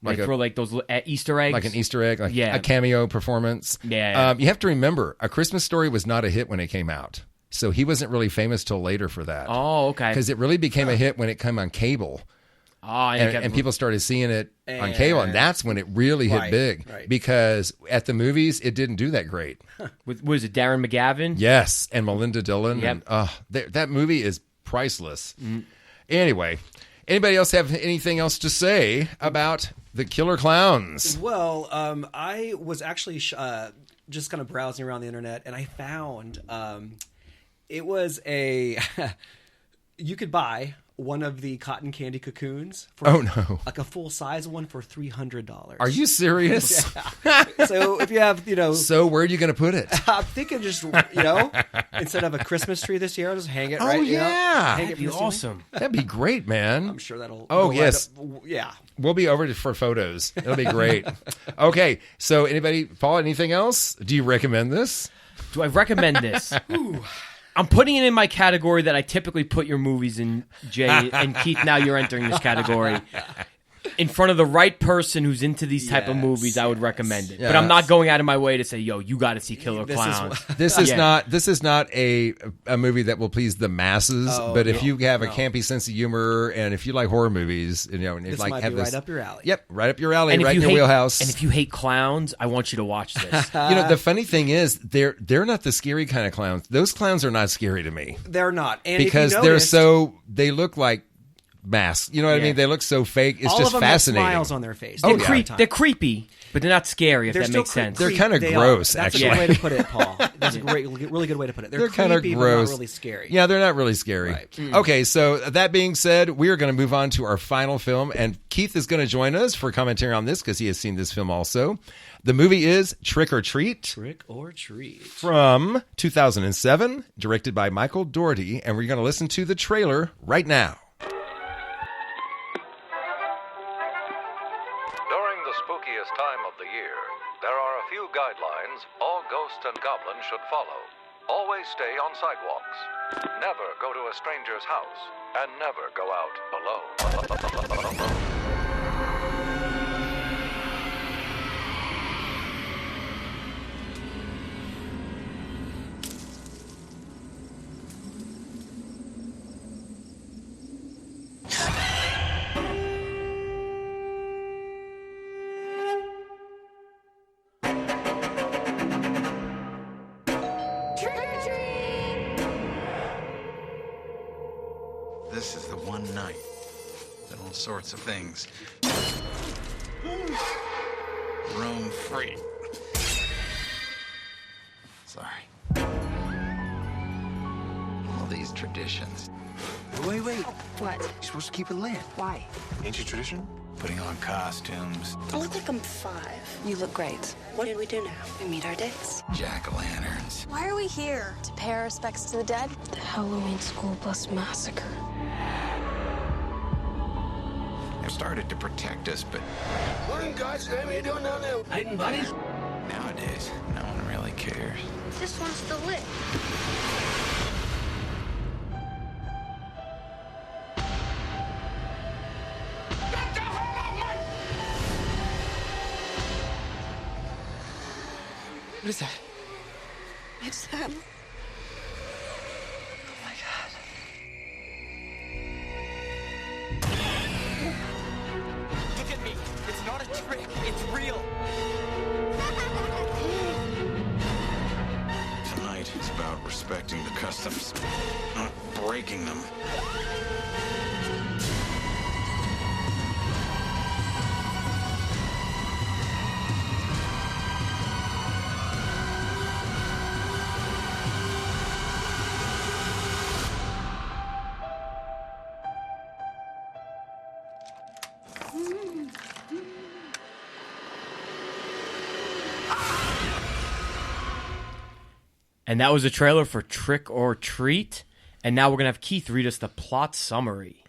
Like throw like those Easter eggs, like an Easter egg, like a cameo performance. Yeah. You have to remember, A Christmas Story was not a hit when it came out, so he wasn't really famous till later for that. Oh, okay. Because it really became a hit when it came on cable. And people started seeing it on cable, and that's when it really hit big. Right. Because at the movies, it didn't do that great. Was it Darren McGavin? Yes, and Melinda Dillon. Yep. And, that movie is priceless. Anyway, anybody else have anything else to say about the Killer Klowns? Well, I was actually just kind of browsing around the internet, and I found it was a you could buy one of the cotton candy cocoons for like a full size one for $300. Are you serious? Yeah. So if you have, so where are you going to put it? I'm thinking just, instead of a Christmas tree this year, I'll just hang it right. Oh yeah, that'd be awesome. That'd be great, man. I'm sure that'll. Oh yes, right up. Yeah. We'll be over for photos. It'll be great. Okay, so anybody, Paul? Anything else? Do you recommend this? Do I recommend this? Ooh. I'm putting it in my category that I typically put your movies in, Jay, and Keith, now you're entering this category. In front of the right person who's into these type of movies, I would recommend it. But I'm not going out of my way to say, yo, you got to see Killer Klowns. This is not a movie that will please the masses, but if you have a campy sense of humor and if you like horror movies, and if this like might have be this, right up your alley. Yep, right up your alley, and right in your wheelhouse. And if you hate clowns, I want you to watch this. The funny thing is, they're not the scary kind of clowns. Those clowns are not scary to me. They're not, and because they look like masks. You know what I mean? They look so fake. It's all just of them fascinating. Have smiles on their face. They're creepy, but they're not scary. If that makes sense. They're kind of gross. That's actually, a good way to put it, Paul. That's a really good way to put it. They're kind of gross, but not really scary. Yeah, they're not really scary. Right. Okay, so that being said, we are going to move on to our final film, and Keith is going to join us for commentary on this because he has seen this film also. The movie is Trick or Treat. Trick or Treat. From 2007, directed by Michael Dougherty, and we're going to listen to the trailer right now. During the spookiest time of the year, there are a few guidelines all ghosts and goblins should follow. Always stay on sidewalks. Never go to a stranger's house. And never go out alone. This is the one night that all sorts of things roam free. Sorry. All these traditions. Wait. What? You're supposed to keep it lit. Why? Ain't you tradition? Putting on costumes, I look like I'm 5. You look great. What did we do now? We meet our dates. jack-o'-lanterns. Why are we here? To pay our respects to the dead? The Halloween school bus massacre. They started to protect us, but Morning, guys. What are you doing down there? Hiding buddies? nowadays, no one really cares. This one's still lit. What is that? It's them. Oh my God. Look at me. It's not a trick. It's real. Tonight is about respecting the customs, not breaking them. And that was a trailer for Trick or Treat. And now we're going to have Keith read us the plot summary.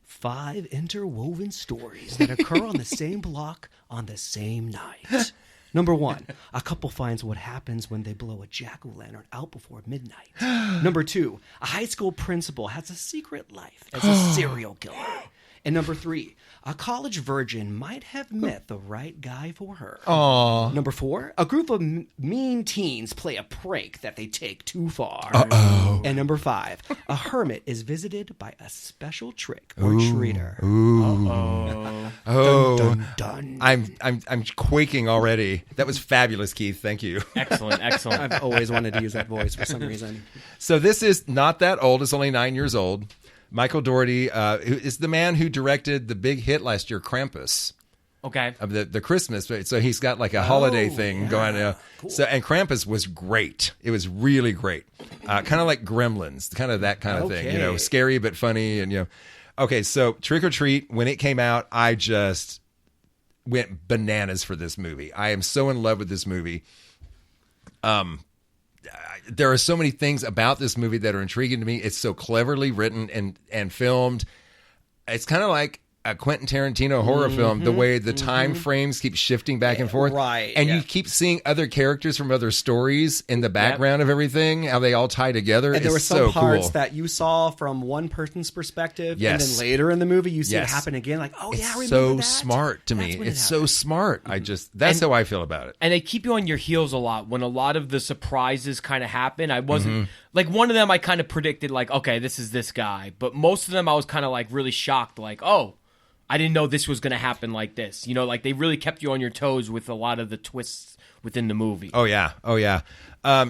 5 interwoven stories that occur on the same block on the same night. Number 1, a couple finds what happens when they blow a jack-o'-lantern out before midnight. Number 2, a high school principal has a secret life as a serial killer. And number 3, a college virgin might have met the right guy for her. Aww. Number 4, a group of mean teens play a prank that they take too far. Uh-oh. And number 5, a hermit is visited by a special trick or treater. Ooh. Uh-oh. Oh. Dun, dun, dun. I'm quaking already. That was fabulous, Keith. Thank you. Excellent. I've always wanted to use that voice for some reason. So this is not that old. It's only 9 years old. Michael Dougherty who is the man who directed the big hit last year, Krampus. Okay. Of the Christmas. So he's got like a holiday thing going on. Cool. So, and Krampus was great. It was really great. Kind of like Gremlins, kind of that kind of thing. You know, scary but funny. And, you know. Okay, so Trick or Treat, when it came out, I just went bananas for this movie. I am so in love with this movie. There are so many things about this movie that are intriguing to me. It's so cleverly written and filmed. It's kind of like a Quentin Tarantino horror film, the way the time frames keep shifting back and forth. Right. And you keep seeing other characters from other stories in the background of everything, how they all tie together. And there were some so parts cool. that you saw from one person's perspective, Yes. and then later in the movie you see it happen again. Like, oh, it's yeah, I remember so that. smart to me. That's It's so smart. That's how I feel about it. And they keep you on your heels a lot when a lot of the surprises kind of happen. I wasn't like one of them. I kind of predicted like, okay, this is this guy, but most of them I was kind of like really shocked. Like, oh, I didn't know this was going to happen like this. You know, like they really kept you on your toes with a lot of the twists within the movie. Oh yeah.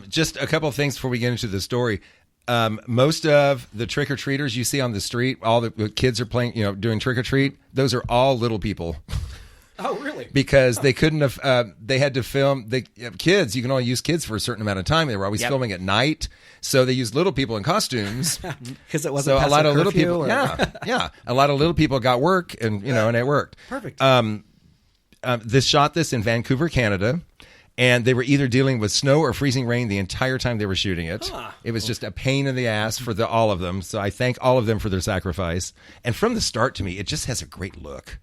Just a couple of things before we get into the story. Most of the trick or treaters you see on the street, all the kids are playing, you know, doing trick or treat. Those are all little people. Oh, really? Because they couldn't have. They had to film. Kids. You can only use kids for a certain amount of time. They were always filming at night, so they used little people in costumes. Because it wasn't. So a lot of little people. Or... Yeah. A lot of little people got work, and and it worked. Perfect. This shot this in Vancouver, Canada. And they were either dealing with snow or freezing rain the entire time they were shooting it. It was just a pain in the ass for all of them. So I thank all of them for their sacrifice. And from the start, to me, it just has a great look.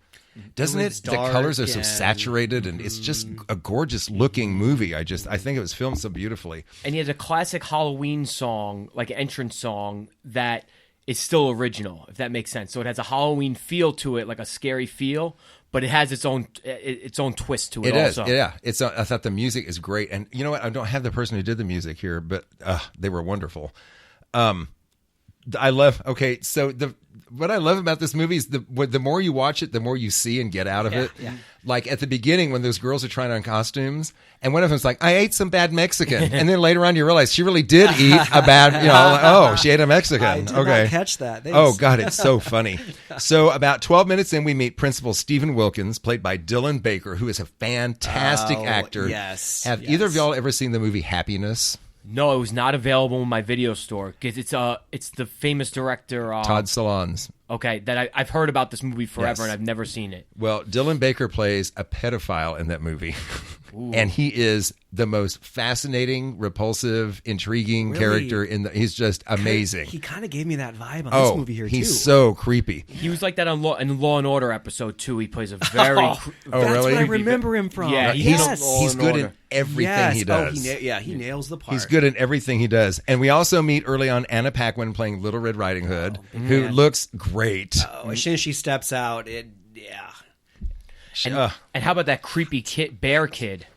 Doesn't it? The colors are so saturated, and it's just a gorgeous looking movie. I think it was filmed so beautifully. And he has a classic Halloween song, like an entrance song, that is still original, if that makes sense. So it has a Halloween feel to it, like a scary feel, but it has its own twist to it. Also. Yeah. I thought the music is great, and you know what? I don't have the person who did the music here, but they were wonderful. I love. Okay, so what I love about this movie is the more you watch it, the more you see and get out of it. Yeah. Like at the beginning when those girls are trying on costumes, and one of them's like, "I ate some bad Mexican," and then later on you realize she really did eat a bad. Like, she ate a Mexican. I did not catch that. God, it's so funny. So about 12 minutes in, we meet Principal Stephen Wilkins, played by Dylan Baker, who is a fantastic actor. Yes. Have either of y'all ever seen the movie Happiness? No, it was not available in my video store because it's the famous director Todd Solondz. Okay, that I've heard about this movie forever and I've never seen it. Well, Dylan Baker plays a pedophile in that movie, and he is the most fascinating, repulsive, intriguing character he's just amazing. He kind of gave me that vibe on this movie here too. He's so creepy. He was like that in Law and Order episode 2. He plays a very that's really? What I remember him from. Yeah, he's good in everything he does. He nails the part. He's good in everything he does. And we also meet early on Anna Paquin playing Little Red Riding Hood, who looks great. As soon as she steps out, And how about that creepy bear kid?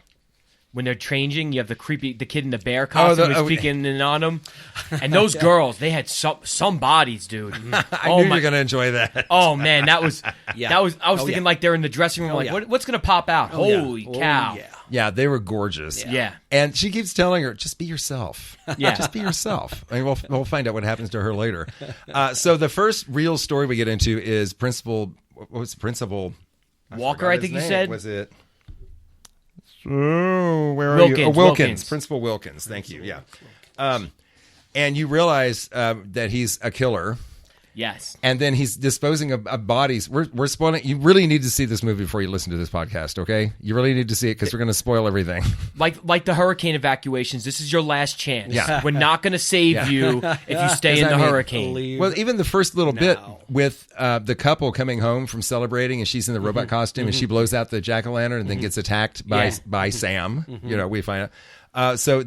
When they're changing, you have the kid in the bear costume who's peeking in on them. And those girls, they had some bodies, dude. I knew you were going to enjoy that. Oh man, that was I was thinking like they're in the dressing room, what's going to pop out? Holy cow! Yeah, they were gorgeous. Yeah. And she keeps telling her, just be yourself. Yeah. Just be yourself. I mean, we'll find out what happens to her later. So the first real story we get into is Principal Walker, I think you said. Was it? Oh, where are you? Wilkins. Principal Wilkins. Thank you. Yeah. And you realize that he's a killer. Yes. And then he's disposing of bodies. We're spoiling. You really need to see this movie before you listen to this podcast, okay? You really need to see it because we're going to spoil everything. Like the hurricane evacuations, this is your last chance. Yeah. We're not going to save you if you stay in the hurricane. Well, even the first little bit with the couple coming home from celebrating, and she's in the robot costume, and she blows out the jack-o'-lantern and then gets attacked by Sam. You know, we find out. So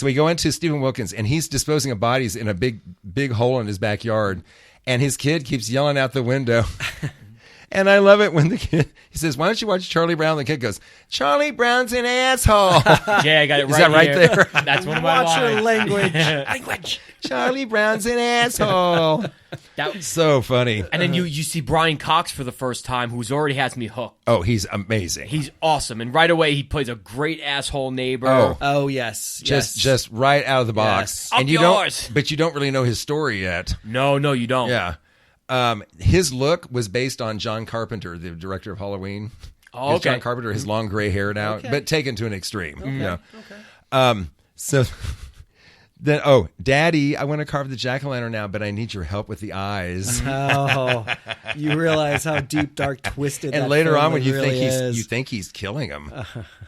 we go into Stephen Wilkins, and he's disposing of bodies in a big hole in his backyard, and his kid keeps yelling out the window. And I love it when the kid, he says, "Why don't you watch Charlie Brown?" The kid goes, "Charlie Brown's an asshole." Yeah, I got it right. Is that right here. there? That's one of my Watch your lines. language. Charlie Brown's an asshole. That was so funny. And then you see Brian Cox for the first time, who's already has me hooked. Oh, he's amazing. He's awesome, and right away he plays a great asshole neighbor. Oh yes. Just right out of the box. Yes. And Up you yours. don't, but you don't really know his story yet. No, you don't. Yeah. His look was based on John Carpenter, the director of Halloween. Oh, okay. John Carpenter, his long gray hair now, but taken to an extreme. Okay. You know? Okay. So then, Daddy, I want to carve the jack-o'-lantern now, but I need your help with the eyes. Oh, you realize how deep, dark, twisted. And that later film on, when you really is. think he's killing him,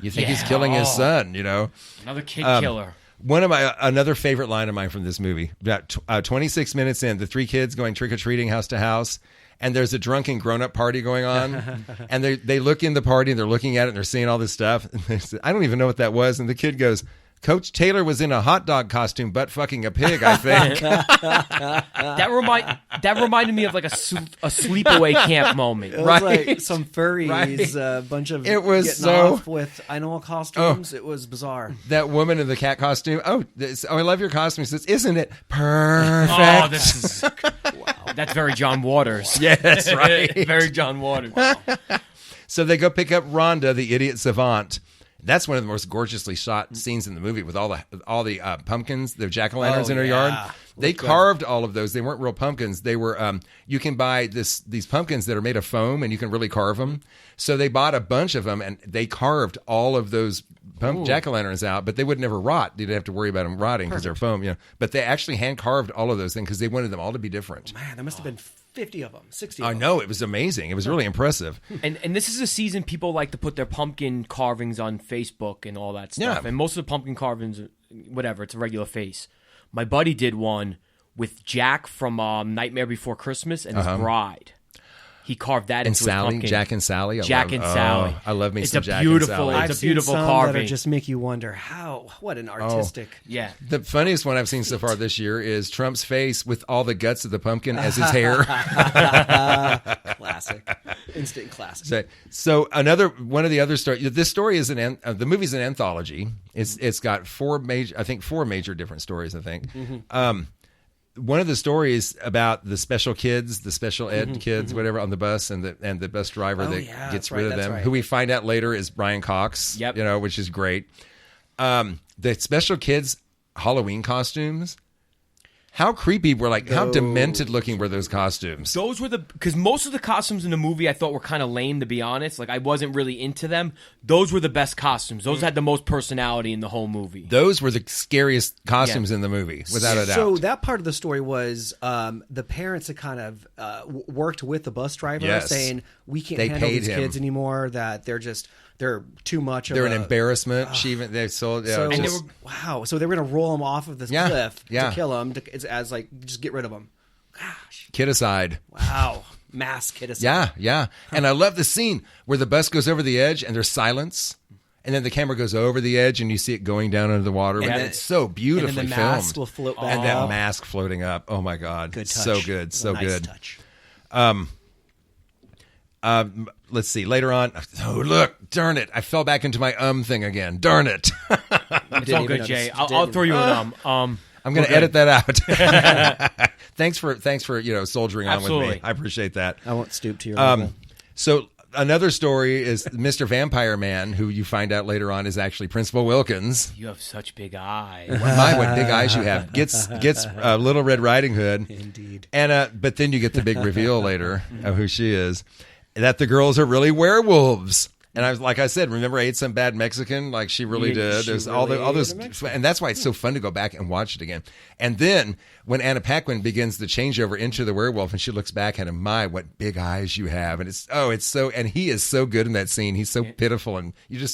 you think he's killing his son. You know, Another kid killer. One of another favorite line of mine from this movie. About 26 minutes in, the three kids going trick or treating house to house, and there's a drunken grown up party going on, and they look in the party and they're looking at it and they're seeing all this stuff. And they say, "I don't even know what that was." And the kid goes, "Coach Taylor was in a hot dog costume, butt fucking a pig, I think." That reminded me of like a sleepaway camp moment. It was Right. like some furries, Right. a bunch of It was getting so- off with animal costumes. It was bizarre. That woman in the cat costume. Oh, I love your costume. He says, "Isn't it perfect?" Oh, this is wow. That's very John Waters. Yes, right. Very John Waters. So they go pick up Rhonda, the idiot savant. That's one of the most gorgeously shot scenes in the movie with all the pumpkins, the jack-o'-lanterns in her yard. They carved all of those. They weren't real pumpkins. They were you can buy these pumpkins that are made of foam, and you can really carve them. So they bought a bunch of them, and they carved all of those jack-o'-lanterns out, but they would never rot. You didn't have to worry about them rotting because they're foam. You know, but they actually hand-carved all of those things because they wanted them all to be different. Man, there must have been 50 of them, 60 of I them. know. It was amazing. It was really impressive. And this is a season people like to put their pumpkin carvings on Facebook and all that stuff. Yeah. And most of the pumpkin carvings, whatever, it's a regular face. My buddy did one with Jack from Nightmare Before Christmas and his bride. He carved that And into Sally, his pumpkin. Jack and Sally. Sally. I love me It's some a Jack beautiful, and Sally. It's a beautiful I've seen some carving. that just make you wonder what an artistic. Yeah. The funniest one I've seen so far this year is Trump's face with all the guts of the pumpkin as his hair. Classic. Instant classic. So one of the other stories. This story is the movie's an anthology. It's got four major different stories. I think. One of the stories about the special kids, the special ed kids, whatever, on the bus, and the bus driver gets rid of them, who we find out later is Brian Cox. Yep. You know, which is great. The special kids Halloween costumes. How creepy how demented looking were those costumes? Those were because most of the costumes in the movie I thought were kind of lame, to be honest. Like, I wasn't really into them. Those were the best costumes. Those had the most personality in the whole movie. Those were the scariest costumes in the movie, without a doubt. So that part of the story was the parents had kind of worked with the bus driver, saying, "We can't handle these kids anymore. That they're too much. They're an embarrassment." They sold. Yeah, So they were going to roll them off of this cliff to kill them. As like, just get rid of them. Gosh. Kidicide. Wow. Mass kidicide. Yeah. And I love the scene where the bus goes over the edge and there's silence. And then the camera goes over the edge and you see it going down under the water. And it's so beautifully and then the filmed. mask will float back. And that mask floating up. Oh my God. Good touch. So good. So nice good. Touch. Let's see. Later on. Oh, look. Darn it. I fell back into my thing again. Darn it. It's all good, Jay. I'll throw you an I'm going to edit that out. Thanks for soldiering on with Absolutely. me. I appreciate that. I won't stoop to your level. So another story is Mr. Vampire Man, who you find out later on is actually Principal Wilkins. You have such big eyes. My, what big eyes you have. Gets Little Red Riding Hood. Indeed. And but then you get the big reveal later of who she is, that the girls are really werewolves. And I was like I said, remember I ate some bad Mexican? Like she really did. There's all those, and that's why it's so fun to go back and watch it again. And then when Anna Paquin begins the changeover into the werewolf, and she looks back at him, my, what big eyes you have, and it's so, and he is so good in that scene. He's so pitiful, and you're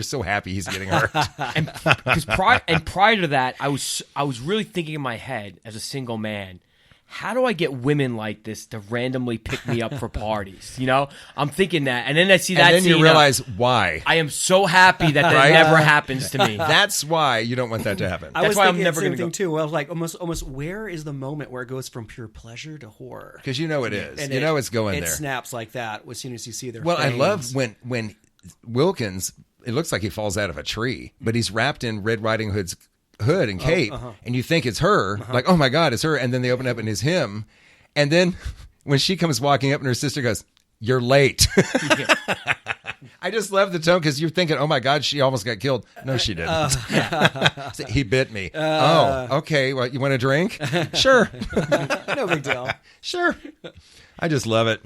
so happy he's getting hurt. And prior to that, I was really thinking in my head as a single man, how do I get women like this to randomly pick me up for parties? You know, I'm thinking that, and then I see that, and then you realize why. I am so happy that right? never happens to me. That's why you don't want that to happen. That's why I'm never going to go. too. I was like, almost. Where is the moment where it goes from pure pleasure to horror? Because you know it is. And it's going there. It snaps like that as soon as you see their. Well, fangs. I love when Wilkins. It looks like he falls out of a tree, but he's wrapped in Red Riding Hood's hood and cape, and you think it's her. Like, oh my God, it's her. And then they open up and it's him. And then when she comes walking up and her sister goes, "You're late." I just love the tone because you're thinking, oh my God, she almost got killed. No, she didn't. He bit me. Okay. Well, you want a drink? Sure. No big deal. Sure. I just love it.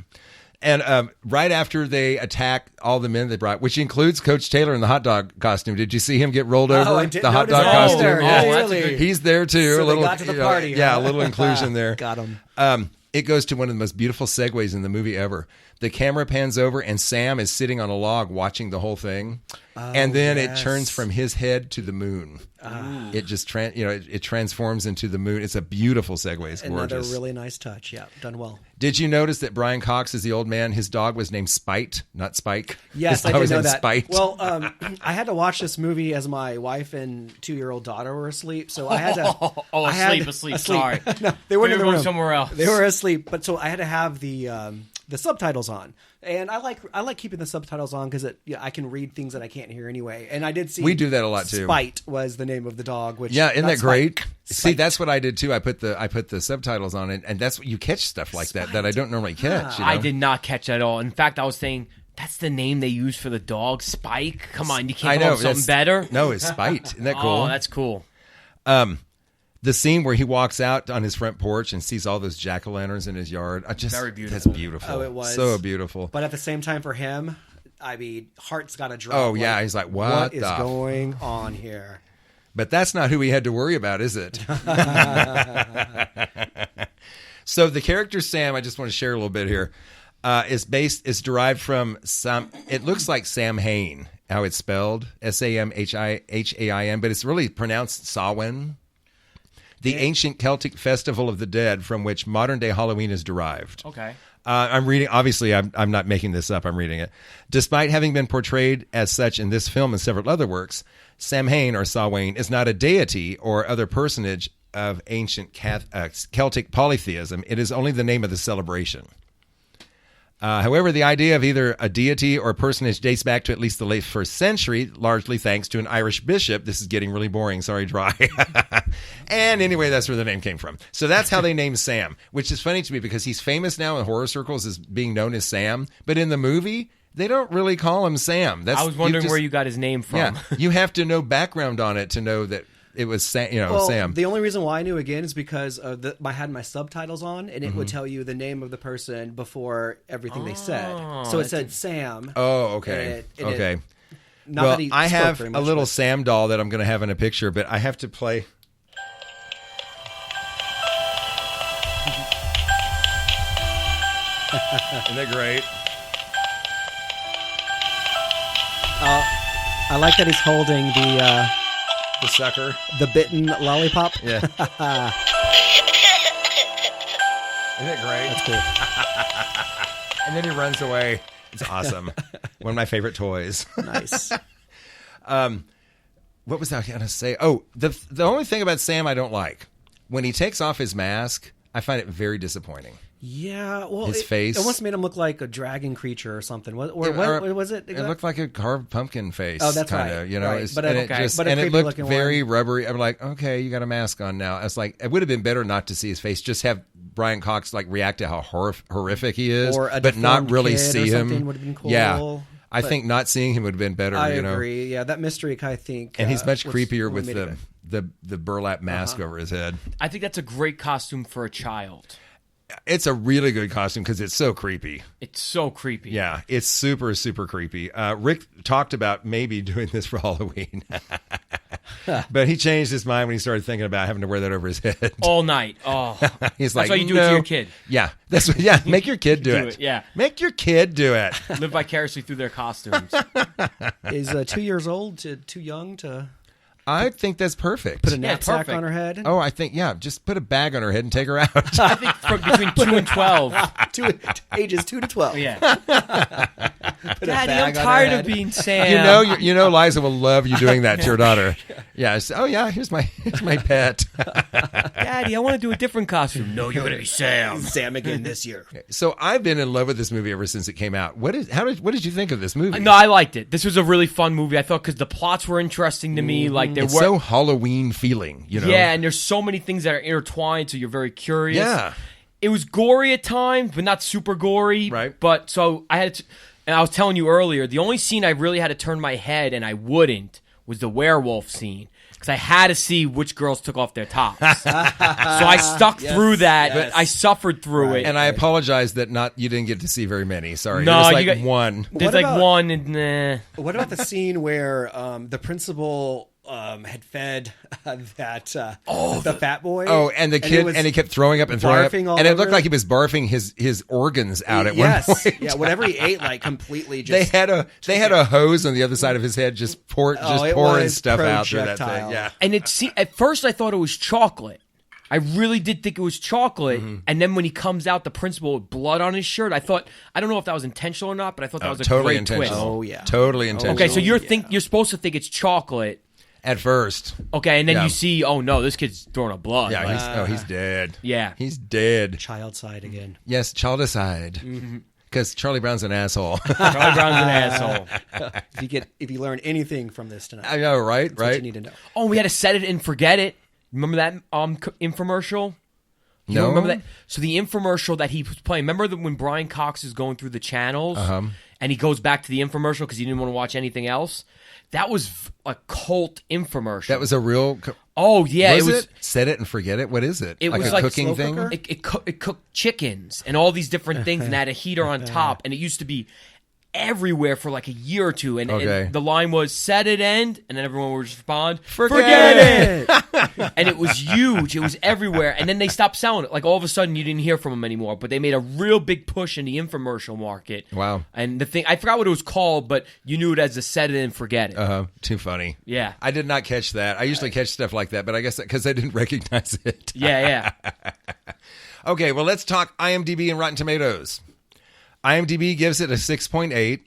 And right after they attack all the men they brought, which includes Coach Taylor in the hot dog costume. Did you see him get rolled over? I didn't the hot notice dog that. costume. Really? He's there too. So a little, they got to the party. Yeah, a little inclusion there. Got him. It goes to one of the most beautiful segues in the movie ever. The camera pans over and Sam is sitting on a log watching the whole thing. And then it turns from his head to the moon. It just it transforms into the moon. It's a beautiful segue. It's gorgeous. Another really nice touch. Yeah, done well. Did you notice that Brian Cox is the old man? His dog was named Spite, not Spike. Yes, His I dog did was know named that. Spite. Well, I had to watch this movie as my wife and 2-year-old daughter were asleep, so I had to. Asleep. Sorry, no, they weren't in the room. Somewhere else. They were asleep, but so I had to have the subtitles on, and I like keeping the subtitles on because I can read things that I can't hear anyway. And I did see we do that a lot too. Spite was the name of the dog. Which isn't that great? Spite. See, that's what I did too. I put the subtitles on it, and that's what you catch stuff like that I don't normally catch. You know? I did not catch at all. In fact, I was saying that's the name they use for the dog, Spike. Come on, you can't come up with something better. No, it's Spite. Isn't that cool? Oh, that's cool. The scene where he walks out on his front porch and sees all those jack-o'-lanterns in his yard. Very beautiful. That's beautiful. Oh, it was so beautiful. But at the same time, for him, I mean, heart's got to drop. Oh yeah, he's like, what is going on here? But that's not who he had to worry about, is it? So the character Sam, I just want to share a little bit here, is derived from some. It looks like Sam Hain, how it's spelled, Samhain, but it's really pronounced Samhain. The ancient Celtic festival of the dead from which modern day Halloween is derived. Okay. I'm reading, obviously, I'm not making this up, I'm reading it. Despite having been portrayed as such in this film and several other works, Samhain or Samhain is not a deity or other personage of ancient Celtic polytheism. It is only the name of the celebration. However, the idea of either a deity or personage dates back to at least the late 1st century, largely thanks to an Irish bishop. This is getting really boring. Sorry, Dry. And anyway, that's where the name came from. So that's how they named Sam, which is funny to me because he's famous now in horror circles as being known as Sam. But in the movie, they don't really call him Sam. I was wondering where you got his name from. Yeah, you have to know background on it to know that it was Sam. The only reason why I knew again is because I had my subtitles on, and it would tell you the name of the person before everything they said. So it said Sam. Oh, okay. Okay. Well, I have a little Sam doll that I'm going to have in a picture, but I have to play. Isn't that great? I like that he's holding the sucker, the bitten lollipop. Yeah. Isn't it great? That's cool. And then he runs away. It's awesome. One of my favorite toys. Nice. What was I going to say? Oh, the only thing about Sam I don't like, when he takes off his mask, I find it very disappointing. Yeah, well, his face. It almost made him look like a dragon creature or something. What was it? It looked like a carved pumpkin face. Oh, that's kinda, right. You know, right. And it looked very rubbery. I'm like, okay, you got a mask on now. It's like it would have been better not to see his face. Just have Brian Cox react to how horrific he is, but not really see him. Would have been cool. Yeah. I think not seeing him would have been better. I agree. Yeah, that mystery, I think. And he's much creepier with the burlap mask over his head. I think that's a great costume for a child. It's a really good costume because it's so creepy. It's so creepy. Yeah, it's super, super creepy. Rick talked about maybe doing this for Halloween. But he changed his mind when he started thinking about having to wear that over his head. All night. Oh. He's That's like, why you do it to your kid. Yeah. Make your kid do it. Yeah. Make your kid do it. Live vicariously through their costumes. Is 2 years old too young to... I think that's perfect. Put a knapsack on her head? Oh, I think, just put a bag on her head and take her out. I think from between 2 and 12. Ages 2 to 12. Yeah. Daddy, I'm tired of being Sam. You know, Liza will love you doing that to your daughter. Yeah. Here's my pet. Daddy, I want to do a different costume. No, you're going to be Sam. Sam again this year. So I've been in love with this movie ever since it came out. What did you think of this movie? No, I liked it. This was a really fun movie. I thought because the plots were interesting to me. Like it's so Halloween feeling, you know? Yeah, and there's so many things that are intertwined, so you're very curious. Yeah. It was gory at times, but not super gory. Right. But so I had to, and I was telling you earlier, the only scene I really had to turn my head, and I wouldn't, was the werewolf scene. Because I had to see which girls took off their tops. So I stuck through that, but I suffered through it. And I apologize that you didn't get to see very many. Sorry. No, there's one. There's one, and What about the scene where the principal had fed the fat boy? Oh, and the kid, and he kept throwing up and throwing up, and it looked like he was barfing his organs out at one point. Yeah, whatever he ate, like completely. They had a hose on the other side of his head, just pouring stuff out through that thing. Yeah, and at first I thought it was chocolate. I really did think it was chocolate, and then when he comes out, the principal with blood on his shirt, I don't know if that was intentional or not, but I thought that was a totally great intentional. twist. Oh yeah, totally intentional. Okay, so you're supposed to think it's chocolate. At first. Okay, and then you see, oh no, this kid's throwing up blood. Yeah, he's dead. Yeah. He's dead. Child side again. Yes, childicide. Because Charlie Brown's an asshole. Charlie Brown's an asshole. If you learn anything from this tonight. I know, right? That's what you need to know. Oh, we had to set it and forget it. Remember that infomercial? No. Remember that? So the infomercial that he was playing, remember when Brian Cox is going through the channels and he goes back to the infomercial because he didn't want to watch anything else? That was a cult infomercial. That was a real... Oh, yeah. It was Set it and forget it? What is it? It was a cooking thing? It cooked chickens and all these different things and had a heater on top. And it used to be everywhere for like a year or two. And the line was, set it and then everyone would respond, forget it. And it was huge. It was everywhere. And then they stopped selling it. Like all of a sudden you didn't hear from them anymore. But they made a real big push in the infomercial market. Wow. And the thing, I forgot what it was called, but you knew it as a set it and forget it. Too funny. Yeah. I did not catch that. I usually catch stuff like that, but I guess because I didn't recognize it. Yeah. Okay, well, let's talk IMDb and Rotten Tomatoes. IMDb gives it a 6.8.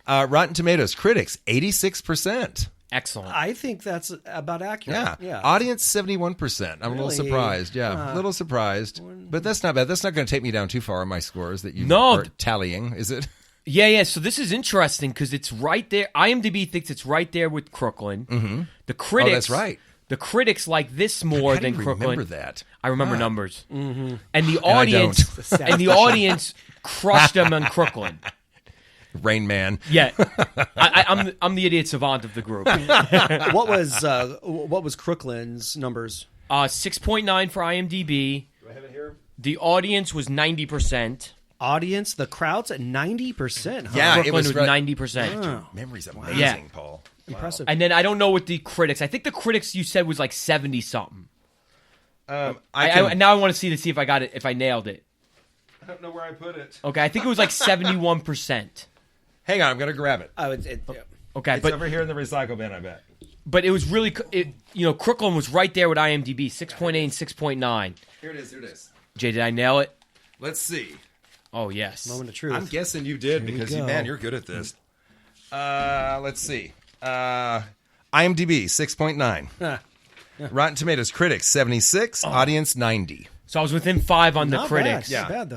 Rotten Tomatoes critics 86%. Excellent. I think that's about accurate. Yeah. Audience 71%. I'm a little surprised. Yeah, a little surprised, but that's not bad. That's not going to take me down too far on my scores that you are tallying, is it? Yeah. So this is interesting because it's right there. IMDb thinks it's right there with Crooklyn. Mm-hmm. The critics. Oh, that's right. The critics like this more than Crooklyn. Remember that? I remember numbers. Mm-hmm. And the audience crushed them on Crooklyn. Rain Man. Yeah, I'm the idiot savant of the group. What was Crooklyn's numbers? 6.9 for IMDb. Do I have it here? The audience was 90%. Audience, the crowd's at 90%. Huh? Yeah, Crooklyn it was 90%. Oh. Memory's amazing, Yeah. Paul. Impressive. And then I don't know what the critics. I think the critics you said was like 70 something. Now I want to see if I got it. If I nailed it. I don't know where I put it. Okay, I think it was like 71%. Hang on, I'm going to grab it. Okay, It's over here in the recycle bin, I bet. But it was really, Crooklyn was right there with IMDb, 6.8 and 6.9. Here it is. Jay, did I nail it? Let's see. Oh, yes. Moment of truth. I'm guessing you did because, you're good at this. Let's see. IMDb, 6.9. Rotten Tomatoes, critics, 76. Audience, 90. So I was within 5 on the Not critics. bad. Not bad, though.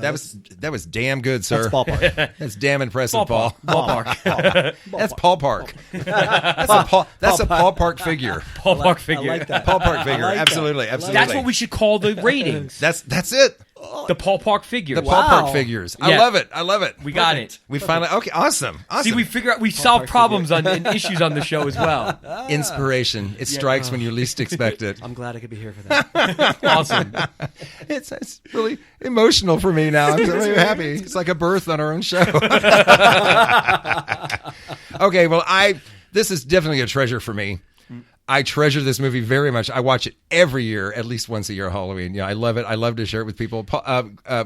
That was damn good, sir. That's ballpark. That's damn impressive, Paul. Ballpark. That's Paul Park. That's a Paul Park figure. Ballpark figure. I like that. Paul Park figure. I like Absolutely. that. Absolutely. That's what we should call the ratings. That's it. The Paul Park figures. The Paul Park figures. I love it. I love it. We got it. We finally. Okay, awesome. See, we solve problems and issues on the show as well. Inspiration. It strikes when you least expect it. I'm glad I could be here for that. Awesome. It's really emotional for me now. I'm really happy. It's like a birth on our own show. Okay, well, this is definitely a treasure for me. I treasure this movie very much. I watch it every year, at least once a year, Halloween. Yeah, I love it. I love to share it with people.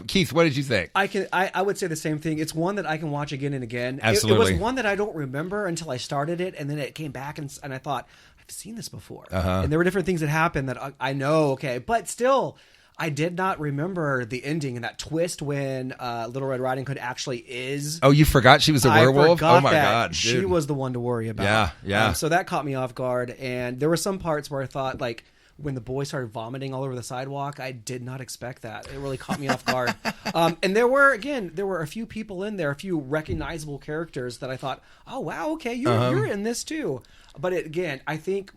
Keith, what did you think? I would say the same thing. It's one that I can watch again and again. Absolutely. It was one that I don't remember until I started it, and then it came back, and I thought, I've seen this before. And there were different things that happened that I know, okay, but still, I did not remember the ending and that twist when Little Red Riding Hood actually is. Oh, you forgot she was a werewolf? Oh my God, dude. She was the one to worry about. Yeah. So that caught me off guard. And there were some parts where I thought, like, when the boy started vomiting all over the sidewalk, I did not expect that. It really caught me off guard. And there were a few people in there, a few recognizable characters that I thought, oh, wow, okay, you're in this too. But I think,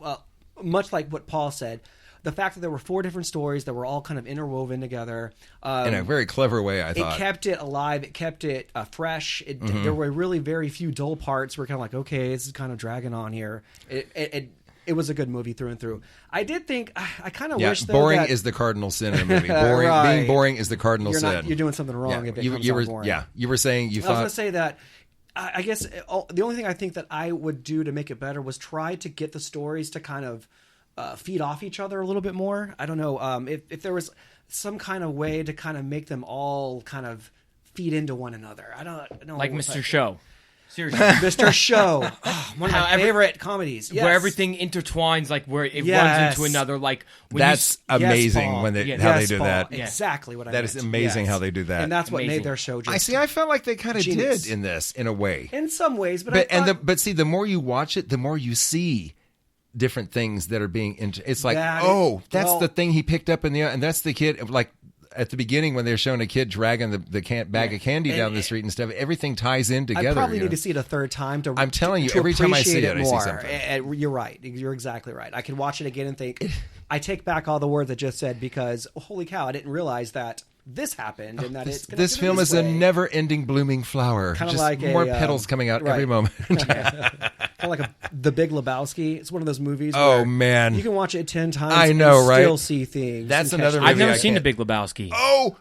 much like what Paul said, the fact that there were 4 different stories that were all kind of interwoven together. In a very clever way, I thought. It kept it alive. It kept it fresh. There were really very few dull parts. We're kind of like, okay, this is kind of dragging on here. It was a good movie through and through. I did think, I kind of wish, though, boring that... is the cardinal sin in a movie. Being boring is the cardinal sin. You're doing something wrong if it comes out boring. Yeah, you were saying you thought... I was going to say that, I guess the only thing I think that I would do to make it better was try to get the stories to kind of feed off each other a little bit more. I don't know if there was some kind of way to kind of make them all kind of feed into one another. I don't know. Like Mr. Show. Seriously. Mr. Show. One of my favorite comedies. Yes. Where everything intertwines, like where it runs into another. Like when that's amazing Paul. when how they do that. Exactly what I meant. That is amazing how they do that. And that's what made their show just I felt like they kind of did in this, in a way. In some ways. But see, the more you watch it, the more you see different things that are being it's like, that's the thing he picked up in the, and that's the kid, like at the beginning when they're showing a kid dragging the bag of candy down the street and stuff, everything ties in together. I probably need to see it a third time to I'm telling you, every time I see it, more. I see something. You're right. You're exactly right. I can watch it again and think, I take back all the words I just said because, holy cow, I didn't realize that this happened and that it's this film is a never-ending blooming flower. Kind of just like more petals coming out every moment. Kind of like The Big Lebowski. It's one of those movies. Oh man, you can watch it 10 times. I know, and right? Still see things. That's another movie I've never seen The Big Lebowski. Oh,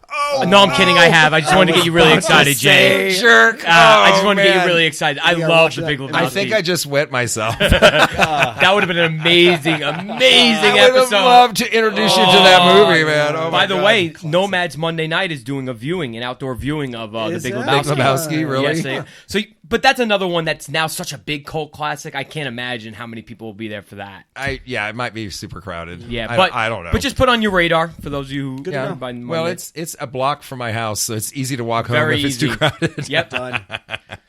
no, I'm kidding. I have. I just wanted to get you really excited, Jay. Jerk. I just wanted to get you really excited. I love The Big Lebowski. I think I just wet myself. That would have been an amazing episode. I would have loved to introduce you to that movie, man. Oh, by the way, Nomads Monday Night is doing an outdoor viewing of The Big Lebowski. Big Lebowski, really? Yes, but that's another one that's now such a big cult classic. I can't imagine how many people will be there for that. It might be super crowded. Yeah, I don't know. But just put on your radar for those of you who. Well, it's a block from my house, so it's easy to walk home Very if it's easy. too crowded. Yep, done.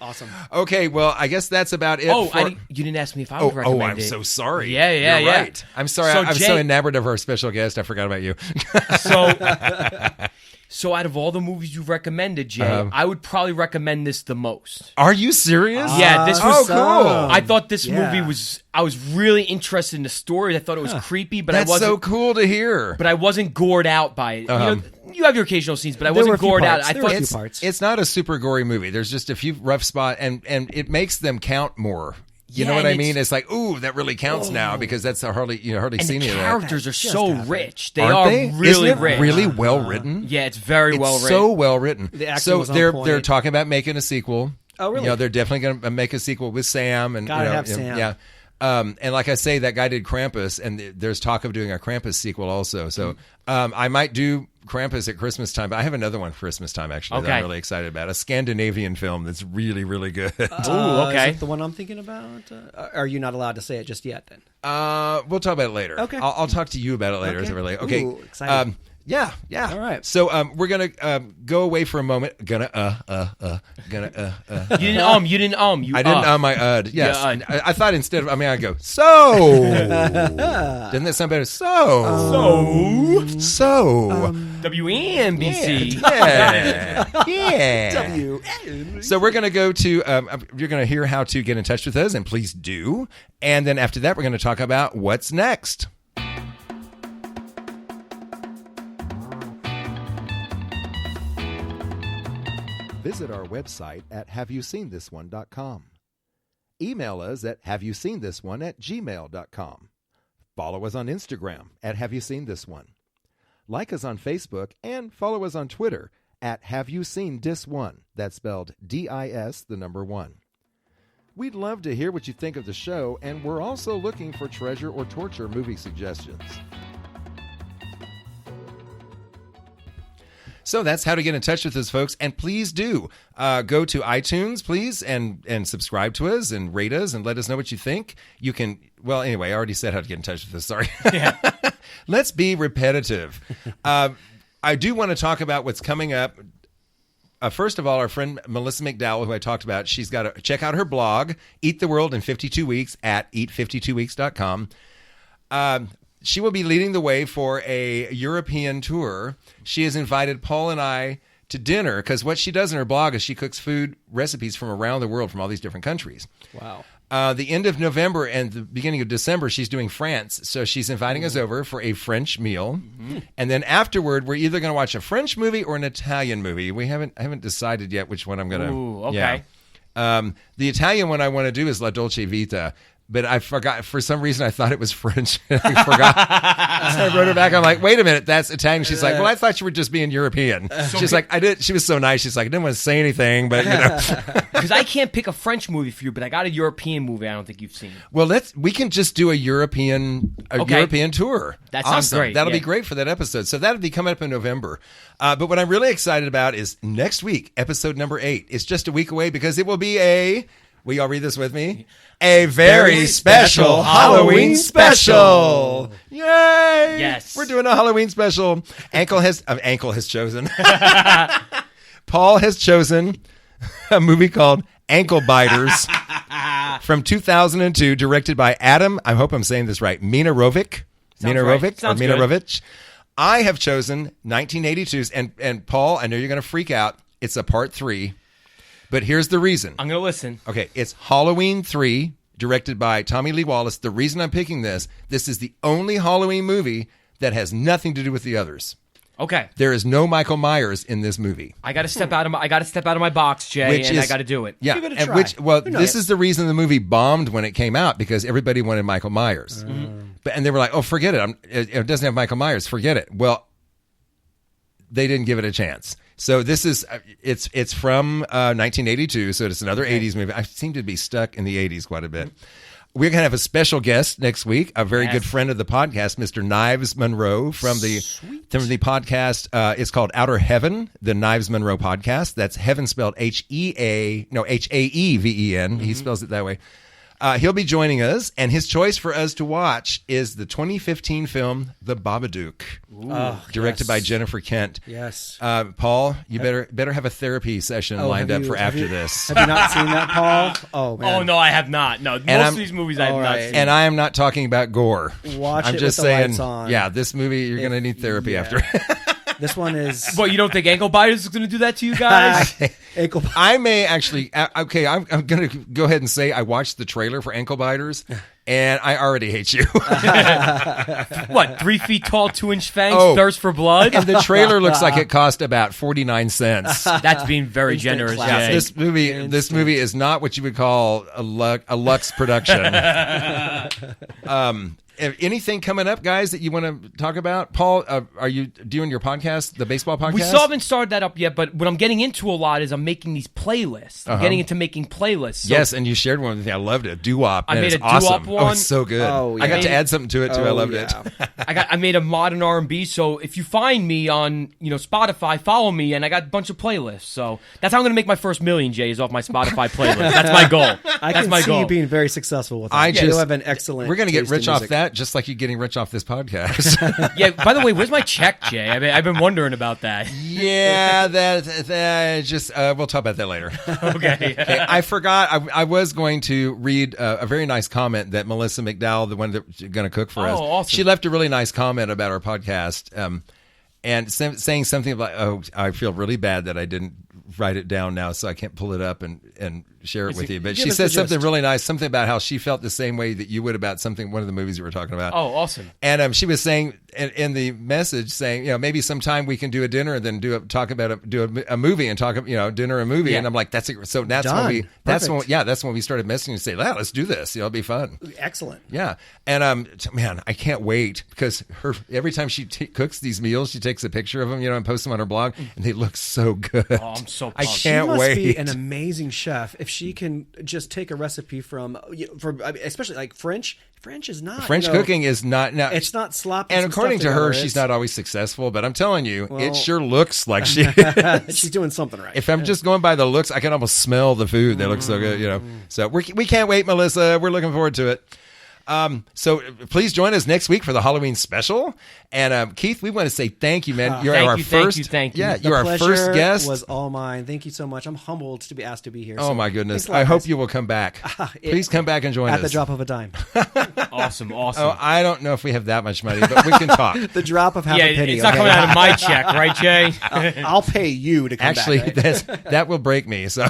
Awesome. Okay, well, I guess that's about it. You didn't ask me if I would recommend it. I'm so sorry. Yeah, You're right. I'm sorry. So I'm so enamored of our special guest. I forgot about you. So out of all the movies you've recommended, Jay, I would probably recommend this the most. Are you serious? Yeah, this was cool. I thought this movie was. I was really interested in the story. I thought it was creepy, but that's I wasn't. So cool to hear. But I wasn't gored out by it. You have your occasional scenes, but I wasn't gored out. I thought it's not a super gory movie. There's just a few rough spots, and it makes them count more. You know what I mean? It's like, ooh, that really counts now because that's hardly seen any of that. The characters are so rich. They Aren't are they? really Isn't it rich. Really well written. Yeah, it's very well written. So well written. The acting so was on they're point. talking about making a sequel. Oh, really? They're definitely going to make a sequel with Sam and Gotta have Sam. Yeah. And like I say, that guy did Krampus, and there's talk of doing a Krampus sequel also. So I might do Krampus at Christmas time, but I have another one for Christmas time actually that I'm really excited about. A Scandinavian film that's really, really good. Ooh, okay. Is it the one I'm thinking about? Are you not allowed to say it just yet then? We'll talk about it later. Okay. I'll talk to you about it later. Okay. Okay. Ooh, excited. Yeah. All right. So we're gonna go away for a moment. You didn't You didn't I didn't my yes. Yeah, I thought instead of I go so. Didn't that sound better? So. WNBC. Yeah. So we're gonna go to. You're gonna hear how to get in touch with us, and please do. And then after that, we're gonna talk about what's next. Visit our website at haveyouseenthis1.com. Email us at haveyouseenthis1@gmail.com. Follow us on Instagram at haveyouseenthis1. Like us on Facebook and follow us on Twitter at haveyouseenthis1. That's spelled DIS, the number 1. We'd love to hear what you think of the show, and we're also looking for treasure or torture movie suggestions. So that's how to get in touch with us, folks. And please do go to iTunes, please, and subscribe to us and rate us and let us know what you think. You can, well, anyway, I already said how to get in touch with us. Sorry. Yeah. Let's be repetitive. I do want to talk about what's coming up. First of all, our friend Melissa McDowell, who I talked about, she's got to check out her blog, Eat the World in 52 Weeks at eat52weeks.com. She will be leading the way for a European tour. She has invited Paul and I to dinner because what she does in her blog is she cooks food recipes from around the world, from all these different countries. Wow. The end of November and the beginning of December, she's doing France. So she's inviting us over for a French meal. Mm-hmm. And then afterward, we're either going to watch a French movie or an Italian movie. I haven't decided yet which one I'm going to. Ooh, okay. Yeah. The Italian one I want to do is La Dolce Vita. But I forgot, for some reason, I thought it was French. I forgot. So I wrote her back. I'm like, wait a minute, that's Italian. She's like, well, I thought you were just being European. She's like, I did. She was so nice. She's like, I didn't want to say anything, but you know. Because I can't pick a French movie for you, but I got a European movie I don't think you've seen. Well, we can just do a European tour. That sounds great. That'll be great for that episode. So that'll be coming up in November. But what I'm really excited about is next week, episode number 8. It's just a week away because it will be will y'all read this with me? A very special Halloween special. Yay! Yes. We're doing a Halloween special. Ankle has chosen. Paul has chosen a movie called Ankle Biters from 2002, directed by Adam, I hope I'm saying this right, Minarovic. Minarovic. I have chosen 1982's, and Paul, I know you're going to freak out. It's a part 3. But here's the reason. I'm going to listen. Okay, it's Halloween 3, directed by Tommy Lee Wallace. The reason I'm picking this is the only Halloween movie that has nothing to do with the others. Okay. There is no Michael Myers in this movie. I got to step out of my box, Jay, I got to do it. Yeah. Give it a try. This is the reason the movie bombed when it came out, because everybody wanted Michael Myers. And they were like, "Oh, forget it. It doesn't have Michael Myers. Forget it." Well, they didn't give it a chance. So this is it's from 1982, so it's another 80s movie. I seem to be stuck in the 80s quite a bit. We're going to have a special guest next week, a very good friend of the podcast, Mr. Knives Monroe from the podcast. It's called Outer Heaven, the Knives Monroe podcast. That's heaven spelled Haeven. He spells it that way. He'll be joining us, and his choice for us to watch is the 2015 film The Babadook, directed by Jennifer Kent. Yes. Paul, you better have a therapy session lined up for after this. Have you not seen that, Paul? Oh, man. Oh, no, I have not. No, most of these movies I have not seen. And I am not talking about gore. I'm just saying, lights on. Yeah, this movie, you're going to need therapy after. This one is... What, you don't think Ankle Biters is going to do that to you guys? I may actually... Okay, I'm going to go ahead and say I watched the trailer for Ankle Biters, and I already hate you. What, 3 feet tall, 2-inch fangs, thirst for blood? And the trailer looks like it cost about 49 cents. That's being very generous, Jay. This movie is not what you would call a Lux production. Anything coming up, guys, that you want to talk about? Paul, are you doing your podcast, the baseball podcast? We still haven't started that up yet, but what I'm getting into a lot is I'm making these playlists. I'm getting into making playlists. So yes, and you shared one with me. I loved it. Doo-wop. I made a awesome. doo-wop one. Oh, it's so good. Oh, yeah. I got to add something to it, too. I loved it. I made a modern R&B, so if you find me on Spotify, follow me, and I got a bunch of playlists. So that's how I'm going to make my first million, Jay, is off my Spotify playlist. That's my goal. I can see you being very successful with that. You have an excellent We're going to get rich off that, just like you getting rich off this podcast. Yeah, by the way, where's my check, Jay? I've been wondering about that. Yeah, that just we'll talk about that later. Okay. I forgot. I was going to read a very nice comment that Melissa McDowell, the one that's going to cook for us, awesome. She left a really nice comment about our podcast, and saying something like, "Oh, I feel really bad that I didn't write it down now, so I can't pull it up and share it with you." But she said something really nice, something about how she felt the same way that you would about one of the movies we were talking about. Oh, awesome. And she was saying in the message saying, maybe sometime we can do a dinner and then do a movie and talk, dinner and movie. Yeah. And I'm like, that's when we started messaging to say, let's do this. It'll be fun. Excellent. Yeah. And, man, I can't wait because every time she cooks these meals, she takes a picture of them, and posts them on her blog and they look so good. Oh, I'm so pumped. I can't wait. She must be an amazing chef if she can just take a recipe from especially like French. French is not cooking is not now. It's not sloppy. And according to her, she's not always successful. But I'm telling you, it sure looks like she is. She's doing something right. If I'm just going by the looks, I can almost smell the food. They look so good, So we can't wait, Melissa. We're looking forward to it. So please join us next week for the Halloween special. And Keith, we want to say thank you, man. You're our first. Thank you. Yeah, you're our first guest. Was all mine. Thank you so much. I'm humbled to be asked to be here. Oh my goodness! I hope you will come back. Please come back and join us at the drop of a dime. Awesome. Oh, I don't know if we have that much money, but we can talk. The drop of half a penny. It's not coming out of my check, right, Jay? I'll pay you to come back. Actually, that will break me. So.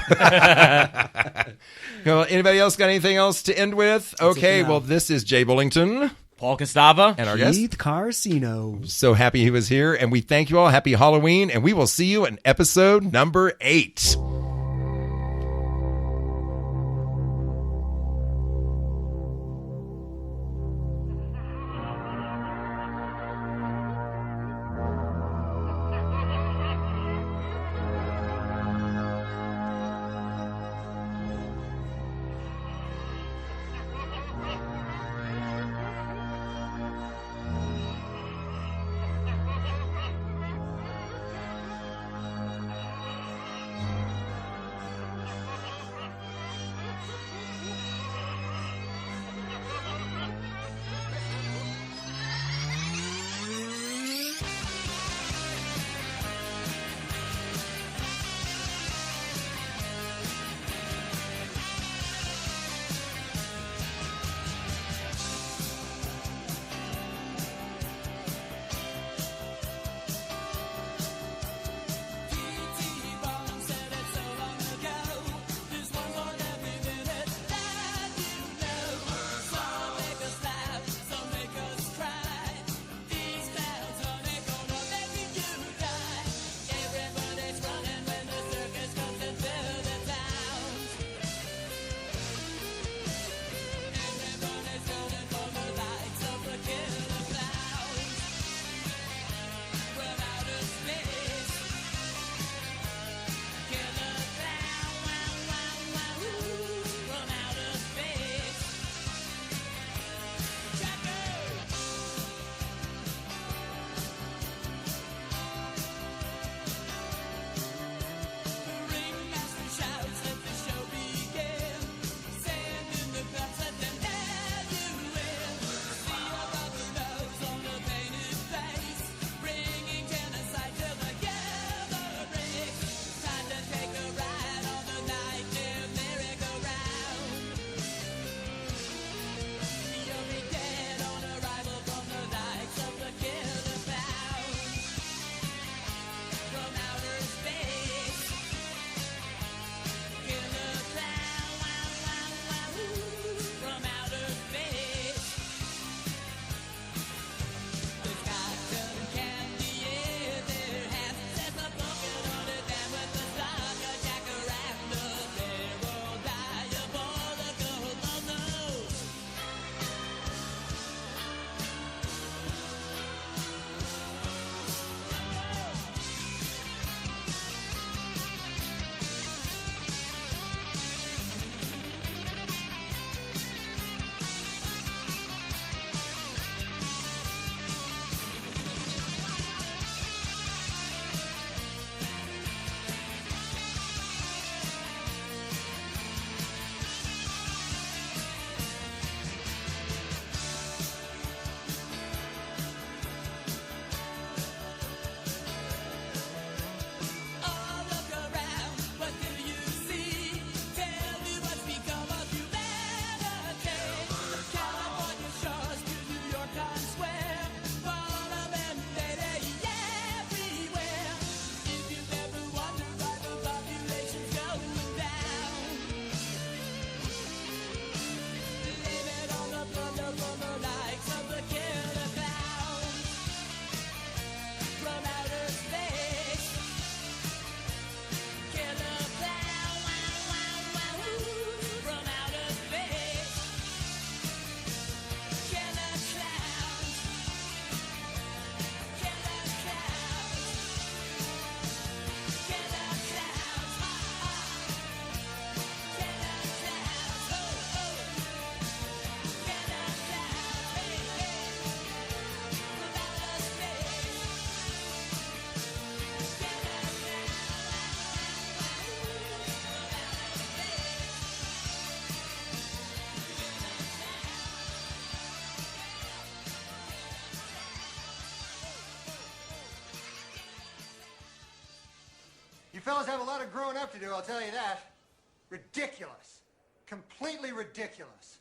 Anybody else got anything else to end with? Okay, well, this is Jay Bullington. Paul Kastava. And our guest, Keith Carcino. So happy he was here. And we thank you all. Happy Halloween. And we will see you in episode number 8. fellas have a lot of growing up to do, I'll tell you that. Ridiculous. Completely ridiculous.